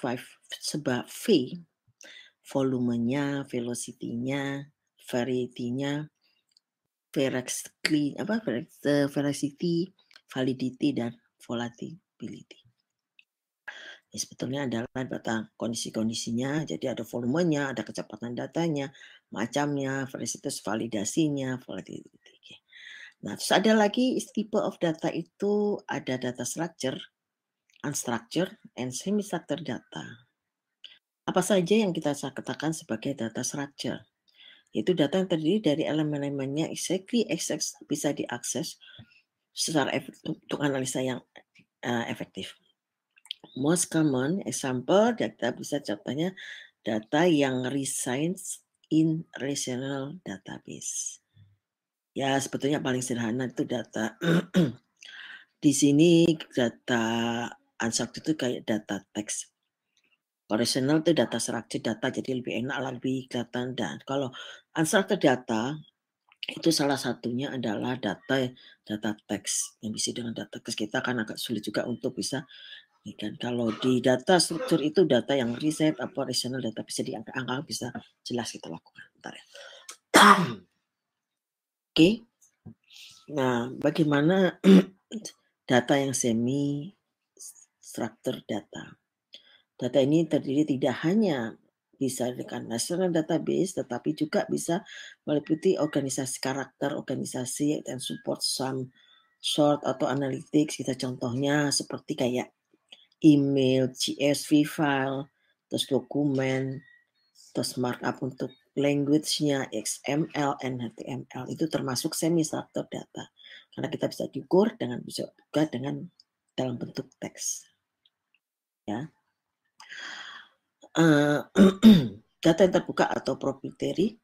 sebab V, volumenya, velocity-nya, variety-nya, veracity, validity, dan volatility. Ini sebetulnya adalah data kondisi-kondisinya, jadi ada volumenya, ada kecepatan datanya, macamnya, veracity, validasinya, volatility. Nah, terus ada lagi tipe of data itu ada data structure, unstructured, and semi-structured data. Apa saja yang kita katakan sebagai data structure? Itu data yang terdiri dari elemen-elemennya bisa diakses secara untuk analisa yang efektif. Most common example data bisa contohnya data yang resides in relational database. Ya, sebetulnya paling sederhana itu data di sini data unstructured itu kayak data teks. Relational itu data structured data, jadi lebih enak, lebih kelihatan. Dan kalau unstructured data itu salah satunya adalah data teks. Yang bisa dengan data teks kita kan agak sulit juga untuk bisa kan. Kalau di data struktur itu data yang riset apa relational data bisa diangkat bisa jelas kita lakukan. Bentar ya. Oke. Nah, bagaimana data yang semi structured data? Data ini terdiri tidak hanya bisa dengan national database, tetapi juga bisa meliputi organisasi karakter, organisasi dan support some short atau analytics. Kita contohnya seperti kayak email, CSV file, terus dokumen, terus markup untuk language-nya, XML, and HTML. Itu termasuk semi-structured data. Karena kita bisa diukur dengan bisa juga dengan dalam bentuk teks. Ya. Data yang terbuka atau proprietary,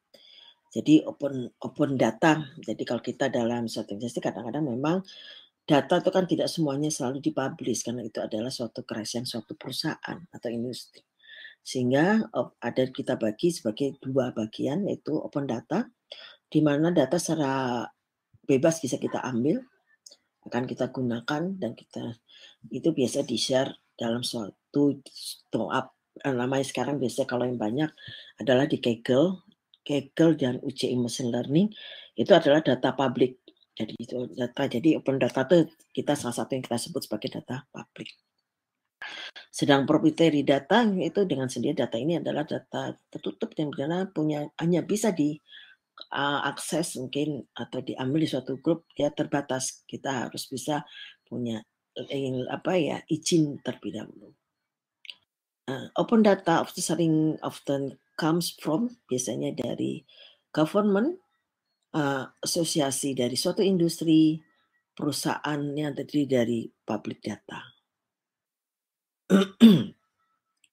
jadi open data. Jadi kalau kita dalam suatu industri kadang-kadang memang data itu kan tidak semuanya selalu dipublish karena itu adalah suatu kerahasiaan suatu perusahaan atau industri. Sehingga ada kita bagi sebagai dua bagian, yaitu open data, di mana data secara bebas bisa kita ambil, akan kita gunakan, dan kita itu biasa di-share dalam suatu namanya sekarang biasanya kalau yang banyak adalah di Kaggle dan UCI Machine Learning, itu adalah data publik. Jadi itu data, jadi open data itu kita salah satu yang kita sebut sebagai data publik. Sedang proprietary data itu dengan sendiri data ini adalah data tertutup yang hanya bisa akses mungkin atau diambil di suatu grup, dia terbatas. Kita harus bisa punya izin terlebih dahulu. Open data often comes from biasanya dari government, asosiasi dari suatu industri, perusahaan yang terdiri dari public data.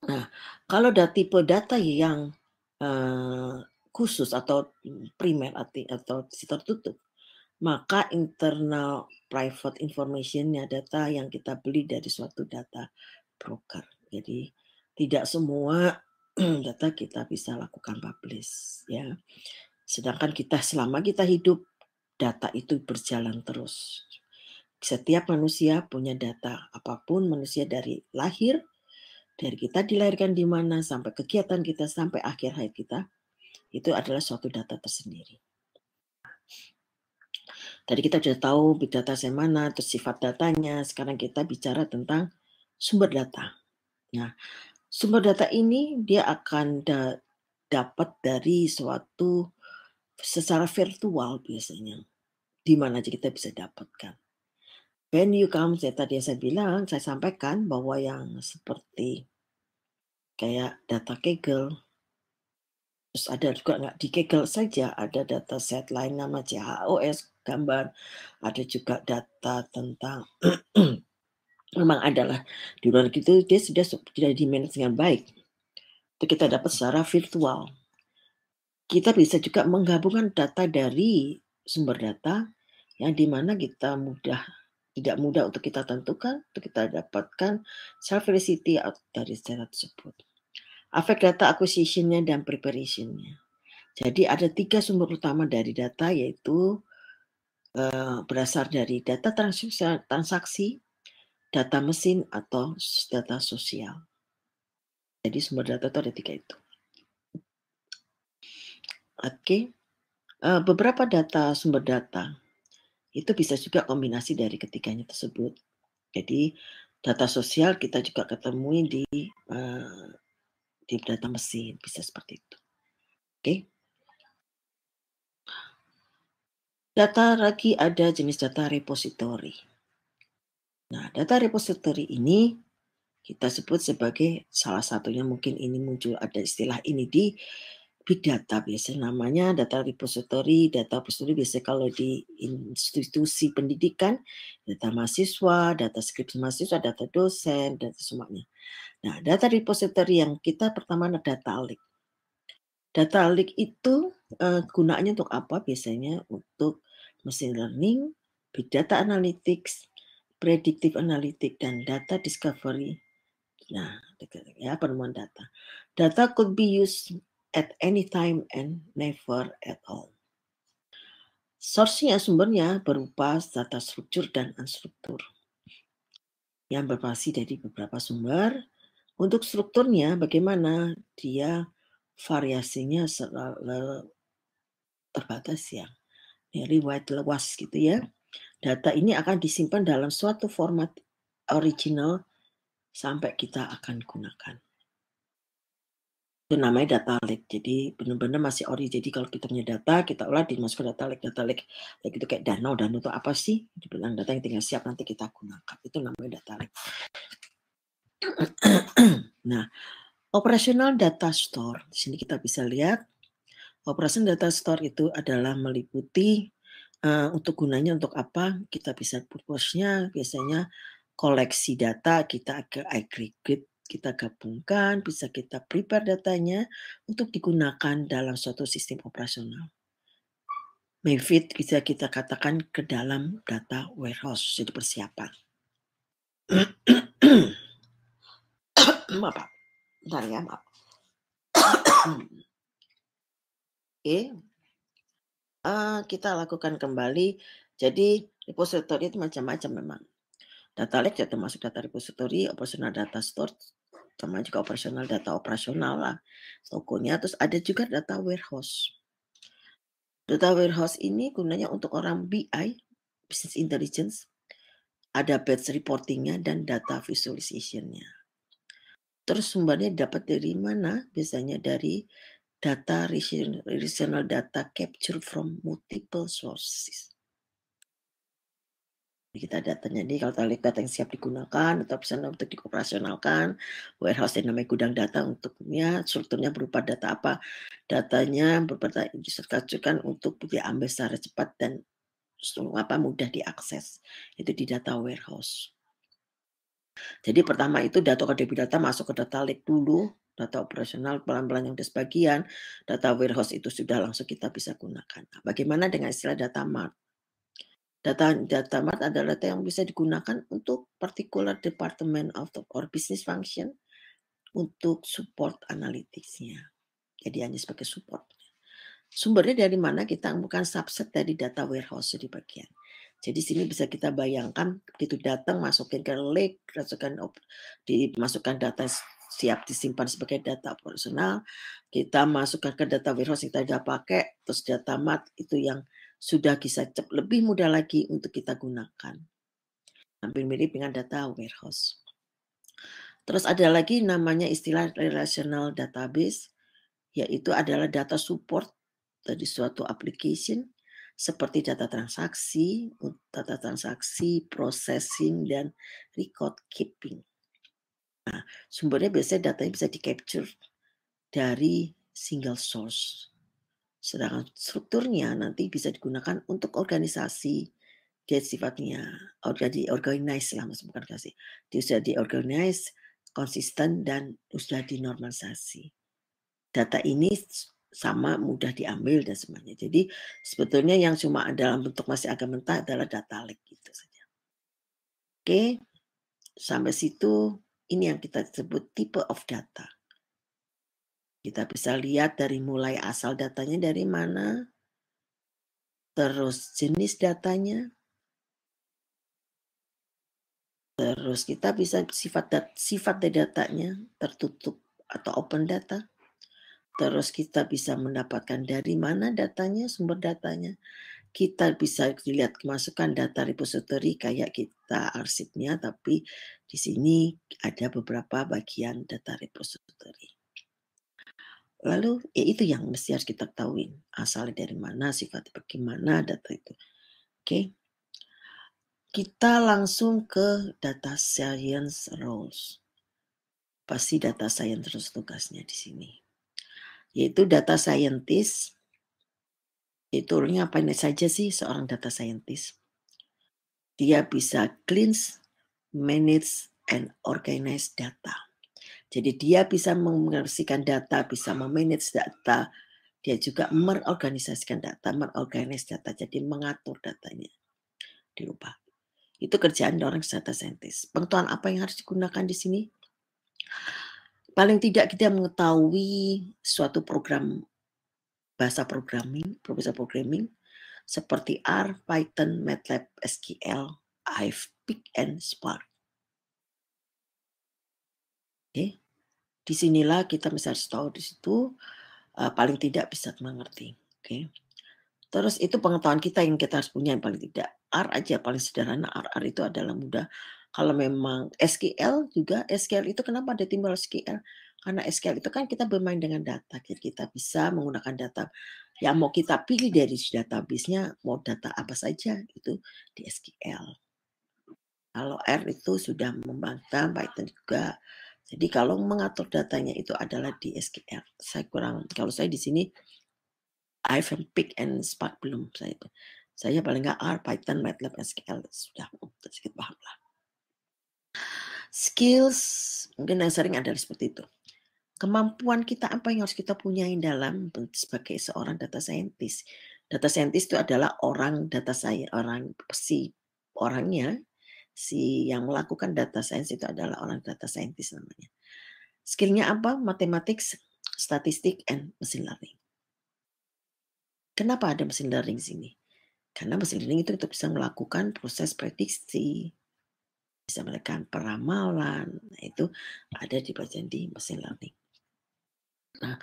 Nah, kalau tipe data yang khusus atau primer atau tertutup, maka internal private information-nya data yang kita beli dari suatu data broker. Jadi tidak semua data kita bisa lakukan publish ya. Sedangkan selama kita hidup, data itu berjalan terus. Setiap manusia punya data, apapun manusia dari lahir, dari kita dilahirkan di mana sampai kegiatan kita sampai akhir hayat kita, itu adalah suatu data tersendiri. Tadi kita sudah tahu big data yang mana, terus sifat datanya. Sekarang kita bicara tentang sumber data. Nah, sumber data ini dia akan dapat dari suatu secara virtual biasanya. Di mana aja kita bisa dapatkan. Venue comes, tadi saya bilang, saya sampaikan bahwa yang seperti kayak data Kaggle, terus ada juga nggak di Kaggle saja, ada data set lain nama CHOS, gambar, ada juga data tentang memang adalah di luar gitu dia sudah tidak di-manage dengan baik. Itu kita dapat secara virtual. Kita bisa juga menggabungkan data dari sumber data yang dimana kita mudah Tidak mudah untuk kita tentukan, untuk kita dapatkan self felicity dari data tersebut. Affect data acquisition-nya dan preparation-nya. Jadi ada 3 sumber utama dari data, yaitu berasal dari data transaksi, data mesin, atau data sosial. Jadi sumber data itu ada 3 itu. Oke, beberapa sumber data itu bisa juga kombinasi dari ketiganya tersebut. Jadi data sosial kita juga ketemui di data mesin, bisa seperti itu. Oke. Data lagi ada jenis data repository. Nah, data repository ini kita sebut sebagai salah satunya, mungkin ini muncul ada istilah ini di big data, biasanya namanya data repository. Data repository biasanya kalau di institusi pendidikan, data mahasiswa, data skripsi mahasiswa, data dosen, data semuanya. Nah, data repository yang kita pertama adalah data lake. Data lake itu gunanya untuk apa? Biasanya untuk machine learning, big data analytics, predictive analytics, dan data discovery. Nah, ya, penemuan data. Data could be used at any time and never at all. Source-nya, sumbernya berupa data struktur dan unstruktur yang bervariasi dari beberapa sumber. Untuk strukturnya, bagaimana dia variasinya selalu terbatas ya, very wide, luas gitu ya. Data ini akan disimpan dalam suatu format original sampai kita akan gunakan. Itu namanya data lake. Jadi benar-benar masih ori. Jadi kalau kita punya data, kita olah dimasukkan data lake. Data lake itu kayak danau. Danau itu apa sih? Dibilang data yang tinggal siap nanti kita gunakan. Itu namanya data lake. Nah, operational data store. Di sini kita bisa lihat operational data store itu adalah meliputi untuk gunanya untuk apa? Kita bisa purpose-nya biasanya koleksi data, kita aggregate, kita gabungkan, bisa kita prepare datanya untuk digunakan dalam suatu sistem operasional. Maybe bisa kita katakan ke dalam data warehouse, jadi persiapan. Maaf, bentar ya, maaf. Oke, kita lakukan kembali. Jadi repository itu macam-macam memang. Data lake ya termasuk data repository, operational data store, sama juga operational data operasional lah, tokonya. Terus ada juga data warehouse. Data warehouse ini gunanya untuk orang BI, business intelligence, ada batch reporting-nya dan data visualization-nya. Terus sumbernya dapat dari mana? Biasanya dari data relational data capture from multiple sources. Kita datanya ini kalau data yang siap digunakan atau bisa untuk dioperasionalkan, warehouse yang namanya gudang data untuknya, strukturnya berupa data apa, datanya berupa disertakan untuk diambil secara cepat dan mudah diakses, itu di data warehouse. Jadi pertama itu data big data masuk ke data lake dulu, data operasional pelan-pelan yang udah sebagian, data warehouse itu sudah langsung kita bisa gunakan. Nah, bagaimana dengan istilah data mart? Data mart adalah data yang bisa digunakan untuk particular department or business function untuk support analytics-nya. Jadi hanya sebagai support. Sumbernya dari mana? Kita bukan subset dari data warehouse di bagian. Jadi sini bisa kita bayangkan begitu datang masukin ke lake, dimasukkan data siap disimpan sebagai data operasional, kita masukkan ke data warehouse kita sudah pakai, terus data mart itu yang sudah bisa lebih mudah lagi untuk kita gunakan. Hampir mirip dengan data warehouse. Terus ada lagi namanya istilah relational database, yaitu adalah data support dari suatu application seperti data transaksi, processing, dan record keeping. Nah, sumbernya biasanya datanya bisa di-capture dari single source. Sedangkan strukturnya nanti bisa digunakan untuk organisasi. Dia sifatnya organize lah, bukan kasih. Dia sudah di-organize, konsisten, dan sudah dinormalisasi. Data ini sama mudah diambil dan semuanya. Jadi sebetulnya yang cuma dalam bentuk masih agak mentah adalah data lake gitu saja. Oke, sampai situ ini yang kita sebut type of data. Kita bisa lihat dari mulai asal datanya dari mana, terus jenis datanya, terus kita bisa sifat dari datanya tertutup atau open data. Terus kita bisa mendapatkan dari mana datanya, sumber datanya. Kita bisa dilihat kemasukan data repository kayak kita arsipnya, tapi di sini ada beberapa bagian data repository. Lalu ya itu yang mesti harus kita ketahui, asalnya dari mana, sifatnya bagaimana data itu. Oke. Kita langsung ke data science roles. Pasti data science terus tugasnya di sini. Yaitu data scientist, itu ngapain saja sih seorang data scientist? Dia bisa cleanse, manage, and organize data. Jadi dia bisa membersihkan data, bisa memanage data, dia juga mengorganisasikan data, mengorganize data, jadi mengatur datanya, dirubah. Itu kerjaan orang data scientist. Pengetahuan apa yang harus digunakan di sini? Paling tidak kita mengetahui suatu program bahasa programming seperti R, Python, MATLAB, SQL, Hive, Pig, and Spark. Oke, disinilah kita bisa tahu di situ paling tidak bisa mengerti. Oke, terus itu pengetahuan kita yang kita harus punya yang paling tidak. R aja paling sederhana, R itu adalah mudah. Kalau memang SQL juga, SQL itu kenapa ada timbul SQL? Karena SQL itu kan kita bermain dengan data, jadi kita bisa menggunakan data yang mau kita pilih dari database-nya, mau data apa saja itu di SQL. Kalau R itu sudah membangkang, Python juga. Jadi kalau mengatur datanya itu adalah di SQL. Kalau saya di sini Hive, Pig, and Spark belum saya itu. Saya paling nggak R, Python, MATLAB, SQL sudah sedikit paham lah. Skills mungkin yang sering adalah seperti itu. Kemampuan kita apa yang harus kita punyai dalam sebagai seorang data scientist. Data scientist itu adalah orang data science, orangnya si yang melakukan data science itu adalah orang data scientist namanya. Skillnya apa? Mathematics, statistik, and machine learning. Kenapa ada machine learning di sini? Karena machine learning itu bisa melakukan proses prediksi, bisa melakukan peramalan. Nah, itu ada di bagian di machine learning. Nah,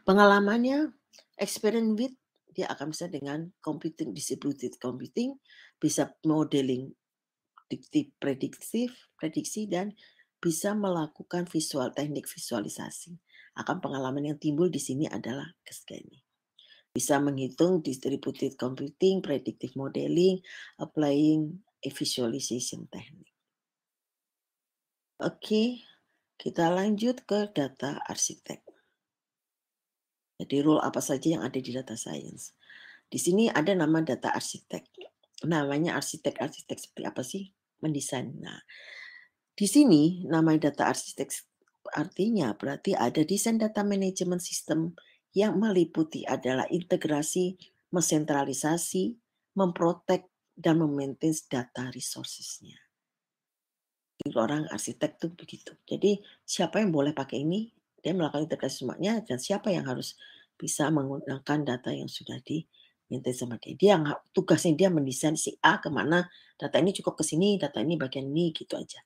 pengalamannya, experience with, dia akan bisa dengan computing, distributed computing, bisa modeling prediksi, dan bisa melakukan teknik visualisasi. Akan pengalaman yang timbul di sini adalah ketiga ini. Bisa menghitung distributed computing, predictive modeling, applying a visualization technique. Oke, kita lanjut ke data arsitek. Jadi role apa saja yang ada di data science. Di sini ada nama data arsitek. Namanya arsitek seperti apa sih? Mendesain. Nah, di sini nama data arsitek artinya berarti ada desain data management system yang meliputi adalah integrasi, mensentralisasi, memprotek, dan memaintain data resources-nya. Orang arsitek tuh begitu. Jadi siapa yang boleh pakai ini, dia melakukan integrasi semuanya, dan siapa yang harus bisa menggunakan data yang sudah diminta sama dia. Tugasnya dia mendesain si A kemana, data ini cukup ke sini, data ini bagian ini, gitu aja.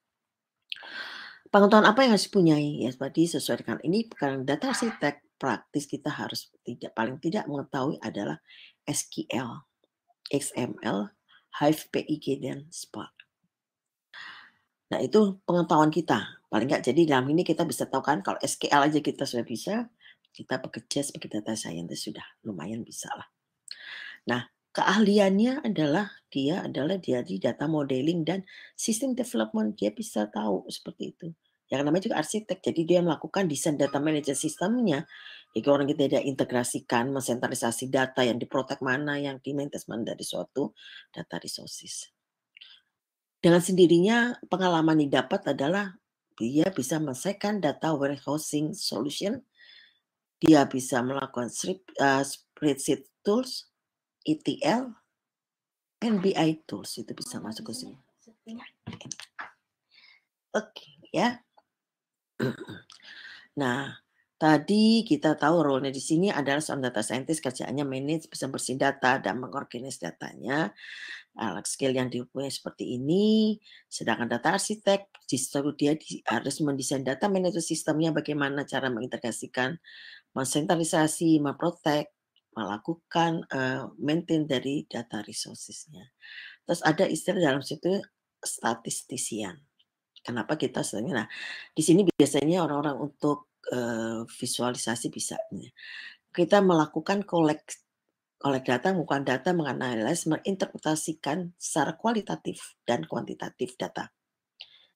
Pengetahuan apa yang harus dipunyai? Ya tadi sesuai dengan ini, karena data arsitek praktis kita harus paling tidak mengetahui adalah SQL, XML, Hive, PIG, dan Spark. Nah, itu pengetahuan kita. Paling nggak jadi dalam ini kita bisa tahu kan kalau SQL aja kita sudah bisa, kita bekerja sebagai data scientist sudah lumayan bisa lah. Nah, keahliannya adalah dia di data modeling dan sistem development. Dia bisa tahu seperti itu. Yang namanya juga arsitek. Jadi dia melakukan desain data management sistemnya. Jadi orang kita tidak integrasikan, mensentralisasi data yang diprotek mana, yang di-maintain mana dari suatu data resources. Dengan sendirinya pengalaman yang didapat adalah dia bisa menyelesaikan data warehousing solution, dia bisa melakukan spreadsheet tools, ETL, NBI tools itu bisa masuk ke sini. Oke, ya. Nah, tadi kita tahu role-nya di sini adalah seorang data scientist, kerjaannya manage, bisa bersih data dan mengorganize datanya. Skill yang dipunyai seperti ini, sedangkan data arsitek justru dia harus mendesain data manager sistemnya, bagaimana cara mengintegrasikan, mensentralisasi, melakukan maintain dari data resources-nya. Terus ada istilah dalam situ statistician. Kenapa kita sebenarnya? Nah, di sini biasanya orang-orang untuk visualisasi bisa. Kita melakukan kolek data, mengumpulkan data, menganalisis, menginterpretasikan secara kualitatif dan kuantitatif data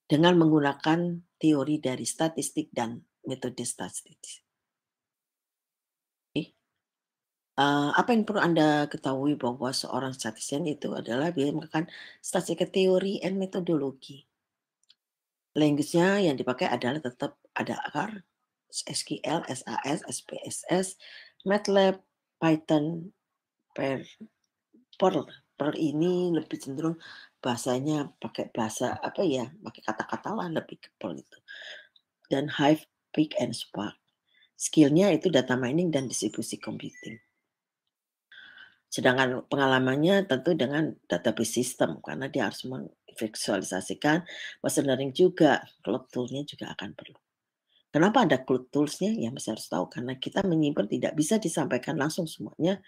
dengan menggunakan teori dari statistik dan metode statistik. Apa yang perlu Anda ketahui bahwa seorang statistician itu adalah dia menggunakan statistik teori and metodologi. Language-nya yang dipakai adalah tetap ada R, SQL, SAS, SPSS, MATLAB, Python, Perl. Perl ini lebih cenderung bahasanya pakai bahasa apa ya, pakai kata-kata lah lebih ke Perl itu. Dan Hive, Peak, and Spark. Skill-nya itu data mining dan distribusi computing. Sedangkan pengalamannya tentu dengan database system karena dia harus memvisualisasikan, machine learning juga, cloud tool-nya juga akan perlu. Kenapa ada cloud tools-nya? Ya masih harus tahu karena kita menyimpan tidak bisa disampaikan langsung semuanya.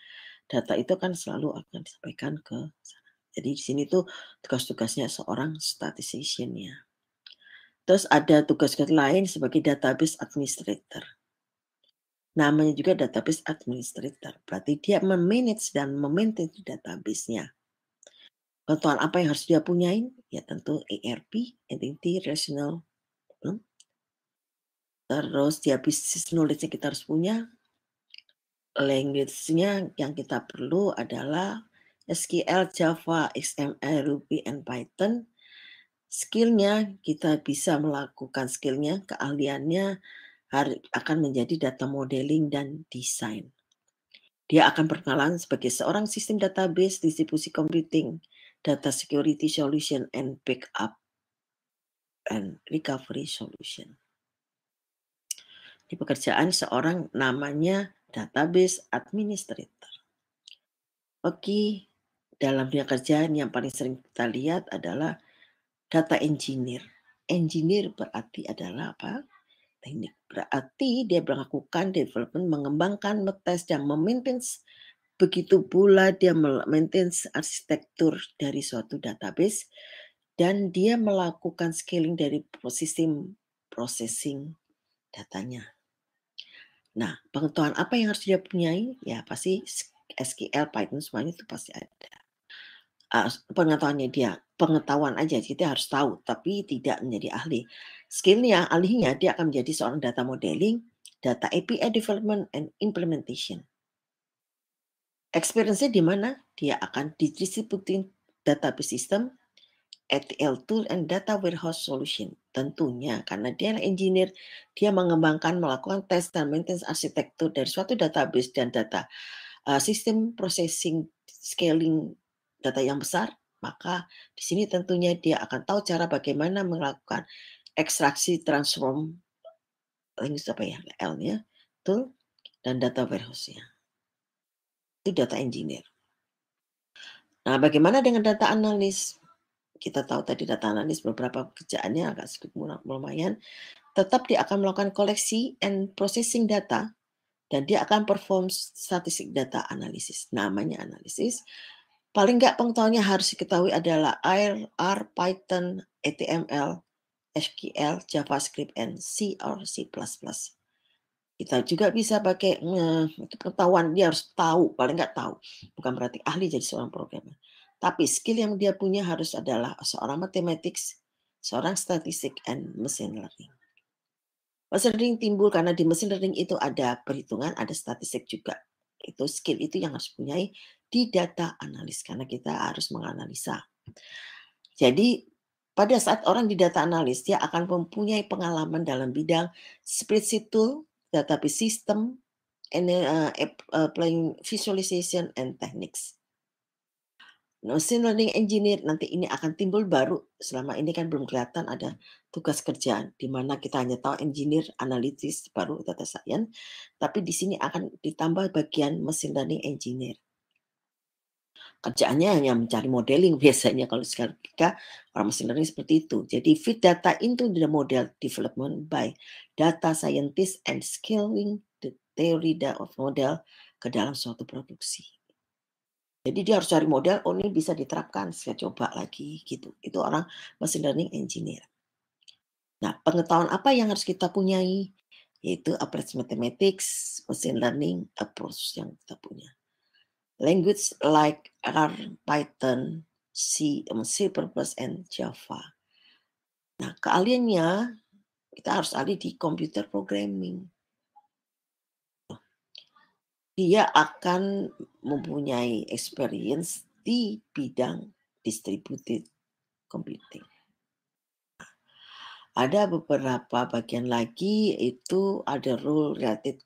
Data itu kan selalu akan disampaikan ke sana. Jadi di sini tuh tugas-tugasnya seorang statistician ya. Terus ada tugas-tugas lain sebagai database administrator. Namanya juga database administrator. Berarti dia memanage dan memaintain database-nya. Pengetahuan apa yang harus dia punyain? Ya tentu ERP, Entity Relational. Terus dia business knowledge-nya kita harus punya. Language-nya yang kita perlu adalah SQL, Java, XML, Ruby, and Python. Skill-nya kita bisa melakukan skill-nya, keahliannya akan menjadi data modeling dan desain. Dia akan berkenalan sebagai seorang sistem database, distribusi computing, data security solution, and backup and recovery solution. Di pekerjaan seorang namanya database administrator. Oke, dalam dunia kerjaan yang paling sering kita lihat adalah data engineer. Engineer berarti adalah apa? Teknik. Berarti dia melakukan development, mengembangkan, mengetes, dan memaintain. Begitu pula dia memaintain arsitektur dari suatu database dan dia melakukan scaling dari sistem processing datanya. Nah, pengetahuan apa yang harus dia punyai? Ya pasti SQL, Python semuanya itu pasti ada. Pengetahuannya dia, pengetahuan aja kita harus tahu, tapi tidak menjadi ahli. Skillnya, ahlinya dia akan menjadi seorang data modeling, data API development and implementation. Experience-nya di mana? Dia akan distributing database system, ETL tool, and data warehouse solution. Tentunya karena dia engineer, dia mengembangkan, melakukan tes dan maintenance arsitektur dari suatu database dan data sistem processing scaling data yang besar, maka di sini tentunya dia akan tahu cara bagaimana melakukan ekstraksi, transform, apa ya, L-nya, tool, dan data warehouse-nya. Itu data engineer. Nah, bagaimana dengan data analis? Kita tahu tadi data analis beberapa pekerjaannya agak sedikit lumayan. Tetap dia akan melakukan koleksi and processing data dan dia akan perform statistik data analysis. Namanya analisis. Paling nggak pengetahuannya harus diketahui adalah R, Python, HTML, SQL, JavaScript, and C or C++. Kita juga bisa pakai pengetahuan, dia harus tahu, paling nggak tahu. Bukan berarti ahli jadi seorang programmer. Tapi skill yang dia punya harus adalah seorang mathematics, seorang statistik, and machine learning. Machine learning timbul karena di machine learning itu ada perhitungan, ada statistik juga. Itu skill itu yang harus punyai di data analis karena kita harus menganalisa. Jadi pada saat orang di data analis dia akan mempunyai pengalaman dalam bidang spreadsheet tool, database system, and applying visualization and techniques. Machine learning engineer nanti ini akan timbul baru, selama ini kan belum kelihatan ada tugas kerjaan, di mana kita hanya tahu engineer, analitis, baru data science, tapi di sini akan ditambah bagian machine learning engineer. Kerjaannya hanya mencari modeling biasanya kalau sekarang kita orang machine learning seperti itu. Jadi feed data into the model development by data scientist and scaling the theory of model ke dalam suatu produksi. Jadi dia harus cari model, oh ini bisa diterapkan, saya coba lagi gitu. Itu orang machine learning engineer. Nah, pengetahuan apa yang harus kita punyai? Yaitu approach mathematics, machine learning approach yang kita punya. Language like R, Python, C++, and Java. Nah, keahliannya kita harus ahli di computer programming. Dia akan mempunyai experience di bidang distributed computing. Ada beberapa bagian lagi itu ada role related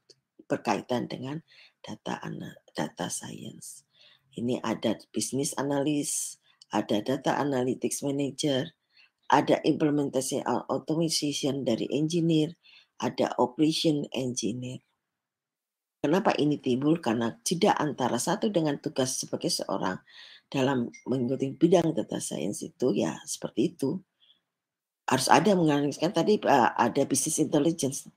berkaitan dengan data science. Ini ada business analyst, ada data analytics manager, ada implementasi automation dari engineer, ada operation engineer. Kenapa ini timbul? Karena jeda antara satu dengan tugas sebagai seorang dalam mengikuti bidang data science itu ya seperti itu. Harus ada menganaliskan tadi ada business intelligence.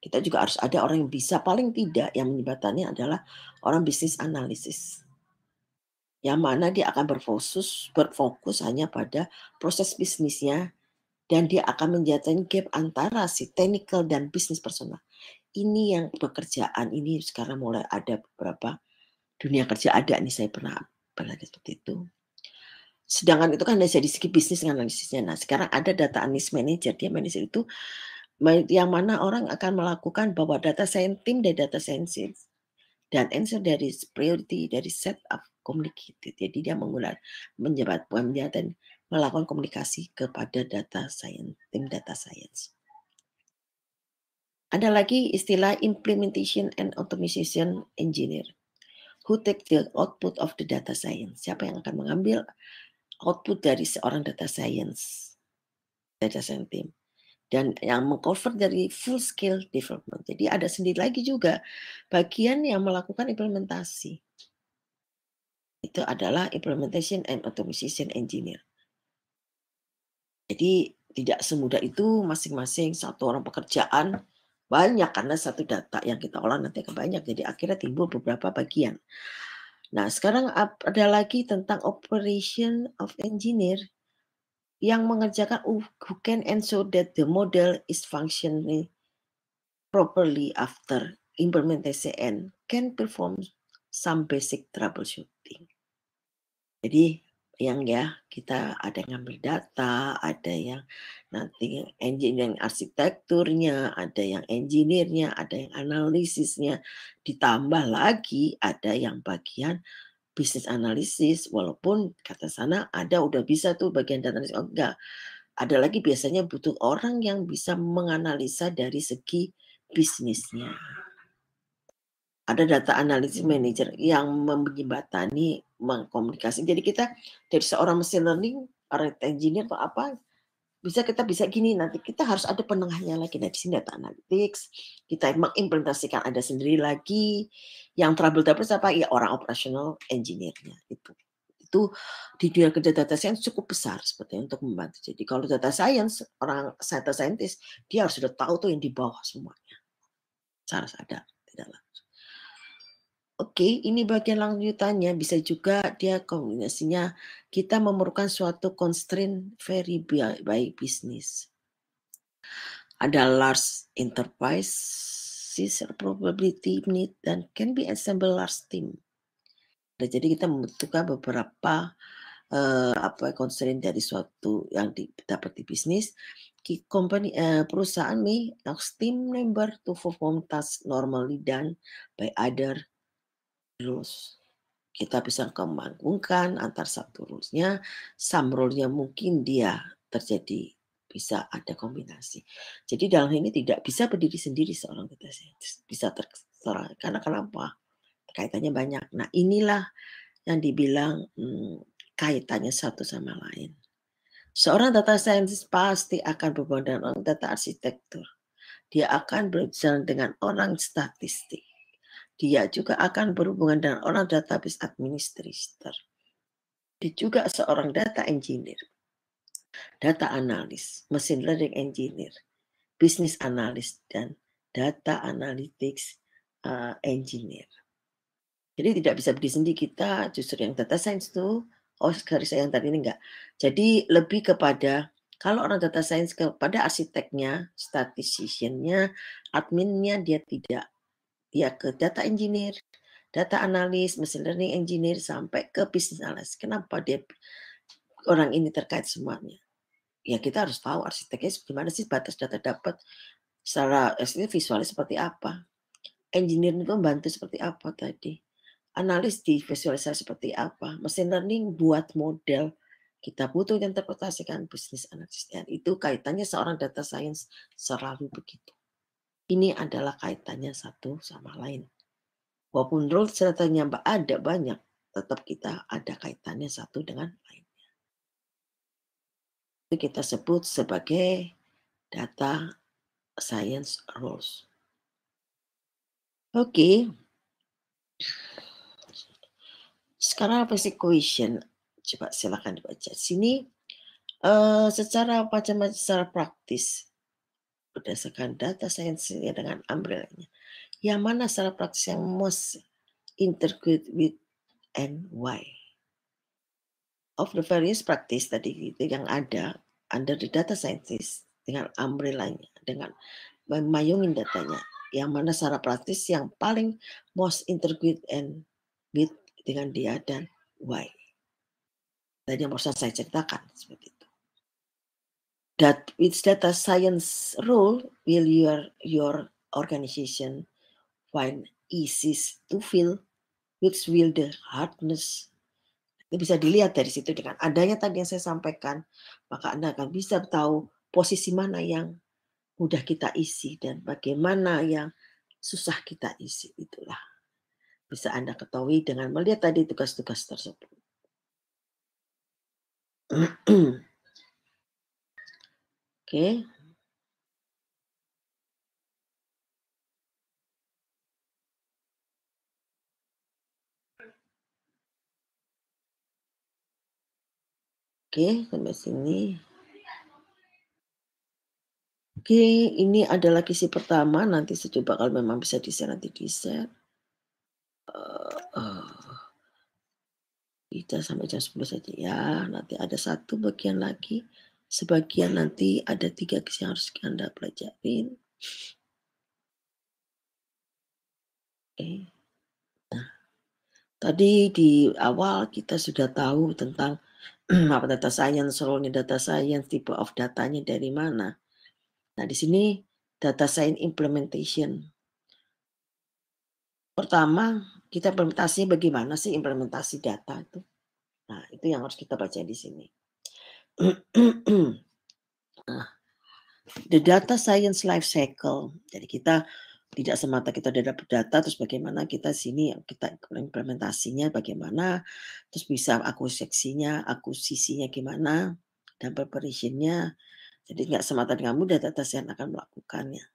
Kita juga harus ada orang yang bisa paling tidak yang menyebabkannya adalah orang business analysis. Yang mana dia akan berfokus hanya pada proses bisnisnya dan dia akan menjatuhkan gap antara si technical dan bisnis personal. Ini yang pekerjaan ini sekarang mulai ada beberapa dunia kerja ada nih saya pernah belajar seperti itu. Sedangkan itu kan dari segi bisnis analisisnya. Nah, sekarang ada data analyst manager. Dia manajer itu yang mana orang akan melakukan bahwa data science tim dari data scientist dan answer dari priority dari set up communicated. Jadi dia menyebabkan dan melakukan komunikasi kepada data science, tim data science. Ada lagi istilah implementation and automation engineer who take the output of the data science. Siapa yang akan mengambil output dari seorang data science team. Dan yang mengcover dari full scale development. Jadi ada sendiri lagi juga bagian yang melakukan implementasi. Itu adalah implementation and automation engineer. Jadi tidak semudah itu masing-masing satu orang pekerjaan banyak karena satu data yang kita olah nanti akan banyak. Jadi akhirnya timbul beberapa bagian. Nah, sekarang ada lagi tentang operation of engineer yang mengerjakan who can ensure that the model is functioning properly after implementation and can perform some basic troubleshooting. Jadi yang kita ada yang ngambil data, ada yang nanti engineering arsitekturnya, ada yang engineer-nya, ada yang analisisnya, ditambah lagi ada yang bagian bisnis analisis, walaupun kata sana ada udah bisa tuh bagian data analisis, oh enggak. Ada lagi biasanya butuh orang yang bisa menganalisa dari segi bisnisnya. Ada data analysis manager yang menjembatani mengkomunikasi. Jadi kita dari seorang machine learning, orang engineer atau apa, kita bisa gini, nanti kita harus ada penengahnya lagi. Nah, di sini data analytics, kita mengimplementasikan ada sendiri lagi. Yang trouble apa? Ya orang operational engineer-nya itu. Itu di dunia kerja data science cukup besar seperti untuk membantu. Jadi kalau data science, orang data scientist, dia harus sudah tahu tuh yang di bawah semuanya. Secara sadar, tidak langsung. Oke, ini bagian lanjutannya bisa juga dia kombinasinya kita memerlukan suatu constraint very by business. Ada large enterprise probability need dan can be assemble large team. Jadi kita membutuhkan beberapa constraint dari suatu yang didapat di bisnis. Perusahaan nih team member to perform task normally done by other rules. Kita bisa kembangkan antar satu rules-nya, some rule-nya mungkin dia terjadi bisa ada kombinasi. Jadi dalam ini tidak bisa berdiri sendiri seorang data scientist. Bisa terserah. Karena kenapa? Kaitannya banyak. Nah inilah yang dibilang kaitannya satu sama lain. Seorang data scientist pasti akan berhubungan dengan orang data arsitektur. Dia akan berjalan dengan orang statistik. Dia juga akan berhubungan dengan orang database administrator. Dia juga seorang data engineer, data analis, machine learning engineer, business analyst, dan data analytics engineer. Jadi tidak bisa berdiri sendiri, kita justru yang data science itu, garis saya yang tadi ini enggak. Jadi lebih kepada kalau orang data science kepada arsiteknya, statistician-nya, adminnya dia tidak. Dia ke data engineer, data analis, machine learning engineer, sampai ke business analyst. Kenapa dia orang ini terkait semuanya? Ya kita harus tahu arsiteknya gimana sih batas data dapat, secara visualnya seperti apa. Engineer itu membantu seperti apa tadi. Analis di visualisasi seperti apa. Machine learning buat model. Kita butuh interpretasikan bisnis analis. Dan itu kaitannya seorang data science selalu begitu. Ini adalah kaitannya satu sama lain. Walaupun role datanya ada banyak, tetap kita ada kaitannya satu dengan lainnya. Itu kita sebut sebagai data science roles. Oke. Sekarang apa sih question? Coba silakan dibaca. Sini secara praktis berdasarkan data science dengan umbrella-nya. Yang mana secara praktis yang most integrate with and why? Of the various practice tadi itu yang ada under the data scientist dengan umbrella-nya, dengan memayungin datanya. Yang mana secara praktis yang paling most integrate and with dengan dia dan why. Tadi yang barusan saya ceritakan seperti itu. That with data science role will your organization find easy to fill, which will the hardness. Itu bisa dilihat dari situ dengan adanya tadi yang saya sampaikan, maka Anda akan bisa tahu posisi mana yang mudah kita isi dan bagaimana yang susah kita isi. Itulah bisa Anda ketahui dengan melihat tadi tugas-tugas tersebut. Oke. Oke, sampai sini. Oke, ini adalah kisi pertama. Nanti saya coba kalau memang bisa di-share, nanti di-share. Kita sampai jam 10 saja ya. Nanti ada satu bagian lagi. Sebagian nanti ada 3 kisi yang harus Anda pelajarin. Oke. Nah, tadi di awal kita sudah tahu tentang apa data science, role-nya data science, type of datanya dari mana. Nah, di sini data science implementation. Pertama, kita implementasi bagaimana sih implementasi data itu. Nah, itu yang harus kita baca di sini. Nah, the data science life cycle. Jadi kita tidak semata kita udah dapat data, terus bagaimana kita sini kita implementasinya bagaimana, terus bisa akuisisinya gimana, dan preparationnya. Jadi nggak semata dengan mudah data science akan melakukannya.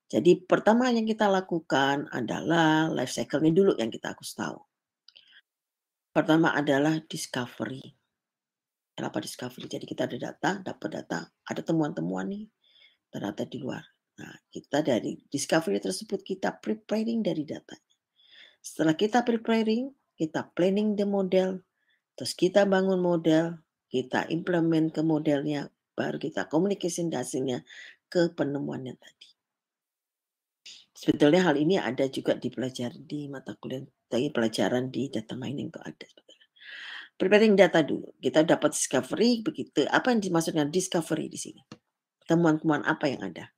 Jadi pertama yang kita lakukan adalah life cycle-nya dulu yang kita harus tahu. Pertama adalah discovery. Kenapa discovery? Jadi kita ada data, dapat data, ada temuan-temuan nih, ternyata di luar. Nah, kita dari discovery tersebut kita preparing dari data. Setelah kita preparing, kita planning the model, terus kita bangun model, kita implement ke modelnya, baru kita communication hasilnya ke penemuannya tadi. Sebetulnya hal ini ada juga dipelajari di mata kuliah, pelajaran di data mining itu ada. Preparing data dulu. Kita dapat discovery begitu. Apa yang dimaksudkan discovery di sini? Temuan-temuan apa yang ada?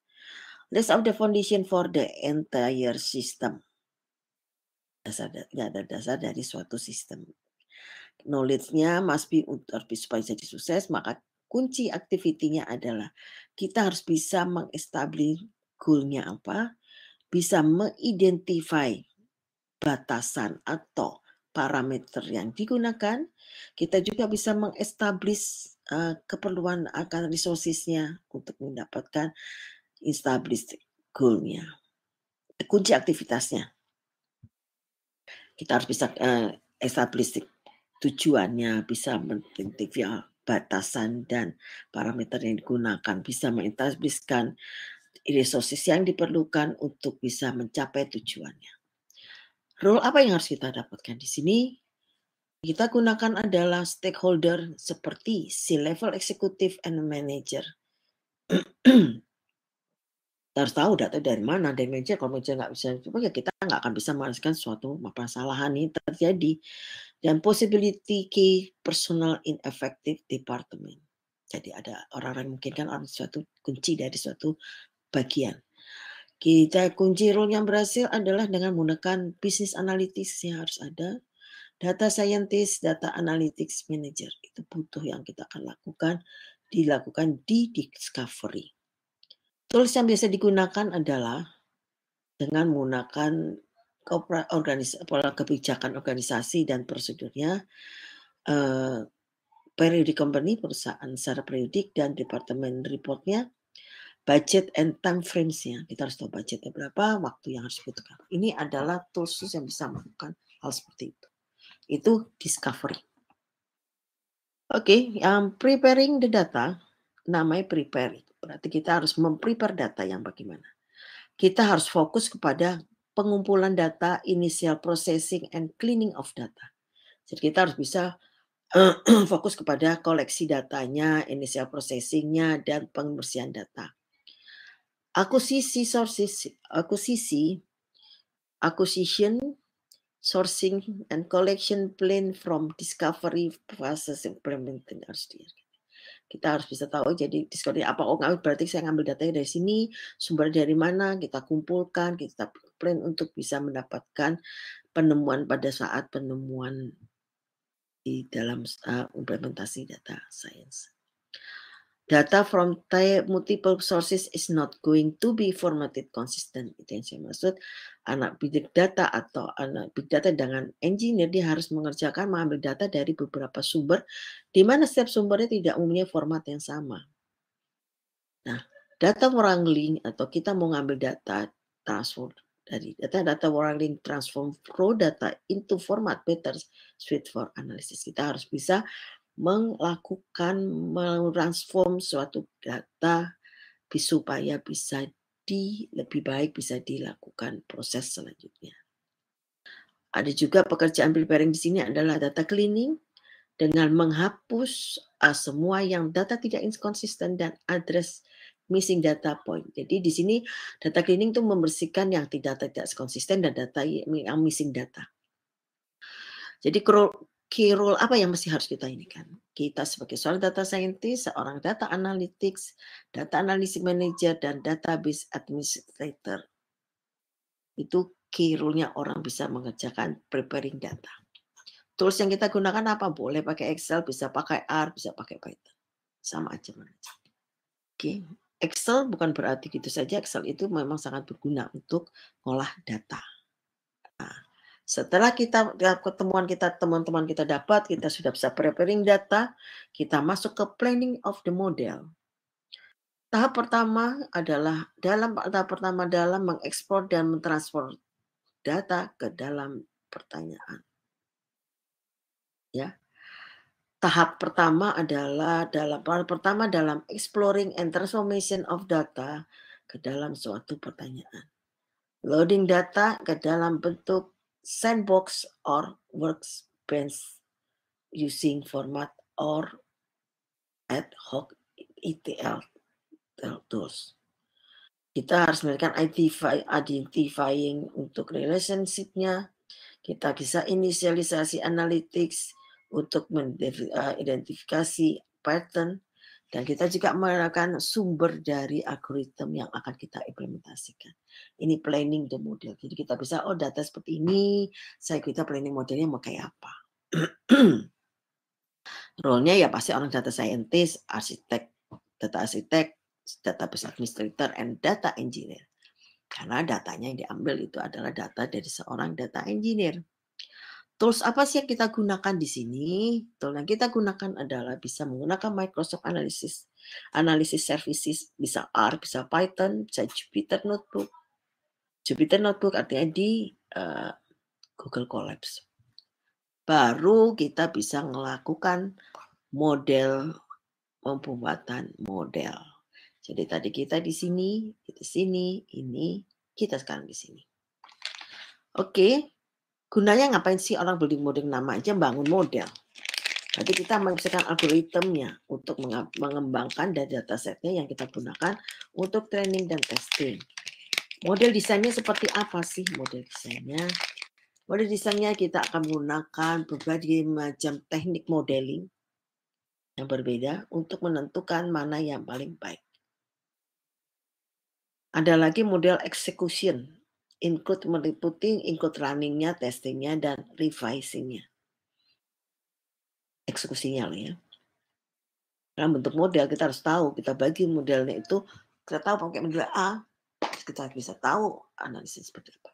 List of the foundation for the entire system. Ada dasar dari suatu sistem. Knowledge-nya must be supaya jadi sukses, maka kunci activity-nya adalah kita harus bisa mengestablish goal-nya apa, bisa mengidentify batasan atau parameter yang digunakan, kita juga bisa mengestablish keperluan akan resources-nya untuk mendapatkan establish goal-nya, kunci aktivitasnya. Kita harus bisa establish tujuannya, bisa mengidentifikasi batasan dan parameter yang digunakan, bisa mengestablishkan resources yang diperlukan untuk bisa mencapai tujuannya. Role apa yang harus kita dapatkan di sini? Kita gunakan adalah stakeholder seperti C-level executive and manager. Kita harus tahu data dari mana, dari manajer. Kalau manajer nggak bisa, ya kita nggak akan bisa merasakan suatu permasalahan ini terjadi. Dan possibility key personal in effective department. Jadi ada orang-orang mungkin kan suatu kunci dari suatu bagian. Kita kunci role yang berhasil adalah dengan menggunakan business analytics yang harus ada, data scientist, data analytics manager. Itu butuh yang kita akan dilakukan di discovery. Tools yang biasa digunakan adalah dengan menggunakan kebijakan organisasi dan prosedurnya, periodic company, perusahaan secara periodik, dan departemen reportnya, budget and time frames-nya. Kita harus tahu budgetnya berapa, waktu yang harus dibutuhkan. Ini adalah tools yang bisa melakukan hal seperti itu. Itu discovery. Oke, yang preparing the data, namanya prepare. Berarti kita harus memprepare data yang bagaimana. Kita harus fokus kepada pengumpulan data, initial processing, and cleaning of data. Jadi kita harus bisa fokus kepada koleksi datanya, initial processing-nya, dan pembersihan data. Akuisisi sources, acquisition, sourcing, and collection plan from discovery process implementing harus kita harus bisa tahu jadi discovery apa berarti saya ngambil datanya dari sini, sumber dari mana, kita kumpulkan, kita plan untuk bisa mendapatkan penemuan pada saat penemuan di dalam implementasi data science. Data from multiple sources is not going to be formatted consistent. Itu yang saya maksud. Anak big data atau anak big data dengan engineer dia harus mengambil data dari beberapa sumber di mana setiap sumbernya tidak mempunyai format yang sama. Nah, data wrangling atau kita mau ngambil data transfer dari data wrangling transform raw data into format better suite for analysis. Kita harus bisa mentransform suatu data supaya bisa lebih baik bisa dilakukan proses selanjutnya. Ada juga pekerjaan preparing di sini adalah data cleaning dengan menghapus semua yang data tidak inkonsisten dan address missing data point. Jadi di sini data cleaning itu membersihkan yang tidak konsisten dan data yang missing data. Jadi key role apa yang mesti harus kita ini kan? Kita sebagai seorang data scientist, seorang data analytics, data analysis manager, dan database administrator. Itu key role-nya orang bisa mengerjakan preparing data. Tools yang kita gunakan apa? Boleh pakai Excel, bisa pakai R, bisa pakai Python. Sama aja. Oke. Excel bukan berarti gitu saja. Excel itu memang sangat berguna untuk ngolah data. Nah, setelah teman-teman kita dapat, kita sudah bisa preparing data, kita masuk ke planning of the model. Tahap pertama adalah dalam mengekspor dan mentransfer data ke dalam pertanyaan. Ya. Tahap pertama adalah dalam exploring and transformation of data ke dalam suatu pertanyaan. Loading data ke dalam bentuk sandbox or workspace using format or ad hoc ETL tools. Kita harus melakukan identifying untuk relationship-nya. Kita bisa inisialisasi analytics untuk mengidentifikasi pattern. Dan kita juga melakukan sumber dari algoritma yang akan kita implementasikan. Ini planning the model. Jadi kita bisa, data seperti ini, kita planning modelnya mau kayak apa. Role-nya ya pasti orang data scientist, data arsitek, database administrator, and data engineer. Karena datanya yang diambil itu adalah data dari seorang data engineer. Tools apa sih yang kita gunakan di sini? Tool yang kita gunakan adalah bisa menggunakan Microsoft Analysis Services, bisa R, bisa Python, bisa Jupyter Notebook. Jupyter Notebook artinya di Google Colabs. Baru kita bisa melakukan pembuatan model. Jadi tadi kita di sini, ini, kita sekarang di sini. Oke, gunanya ngapain sih orang building model, nama aja bangun model. Nanti kita mengeksekusikan algoritmnya untuk mengembangkan dari datasetnya yang kita gunakan untuk training dan testing. Model desainnya seperti apa sih model desainnya? Model desainnya kita akan menggunakan berbagai macam teknik modeling yang berbeda untuk menentukan mana yang paling baik. Ada lagi model execution, include runningnya, testingnya, dan revisingnya. Eksekusinya loh ya. Dalam bentuk model kita harus tahu, kita bagi modelnya itu, kita tahu pakai model A, kita bisa tahu analisis seperti apa.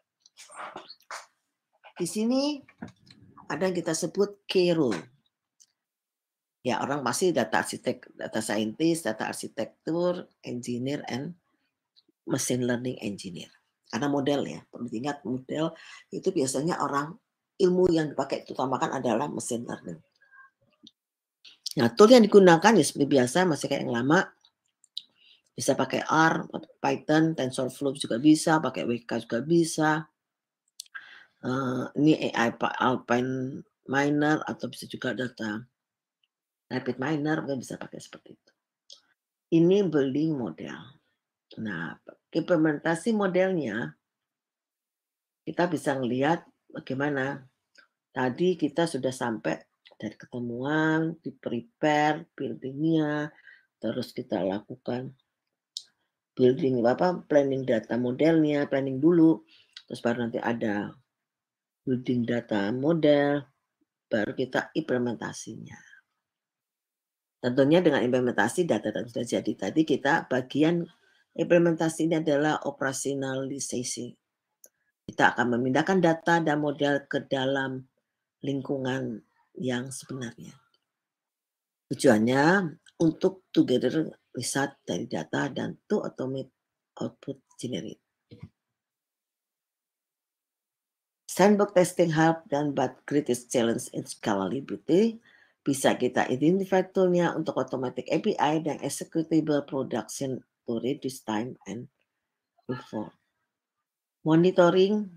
Di sini ada yang kita sebut key rule. Ya, orang pasti data scientist, data arsitektur, engineer, and machine learning engineer. Karena model ya, perlu diingat model itu biasanya orang ilmu yang dipakai utamakan adalah machine learning. Nah, tool yang digunakan ya seperti biasa masih kayak yang lama. Bisa pakai R, Python, TensorFlow juga bisa, pakai WK juga bisa. Ini AI Alpine Miner atau bisa juga data Rapid Miner, bisa pakai seperti itu. Ini building model. Nah, implementasi modelnya kita bisa melihat bagaimana tadi kita sudah sampai dari ketemuan, di prepare, buildingnya, terus kita lakukan planning data modelnya, planning dulu, terus baru nanti ada building data model, baru kita implementasinya. Tentunya dengan implementasi data yang sudah jadi tadi, kita bagian implementasi ini adalah operationalisasi. Kita akan memindahkan data dan model ke dalam lingkungan yang sebenarnya. Tujuannya untuk together riset dari data dan to automate output generate. Sandbox testing help dan but greatest challenge in scalability. Bisa kita identify toolnya untuk automatic API dan executable production to reduce time and effort. Monitoring,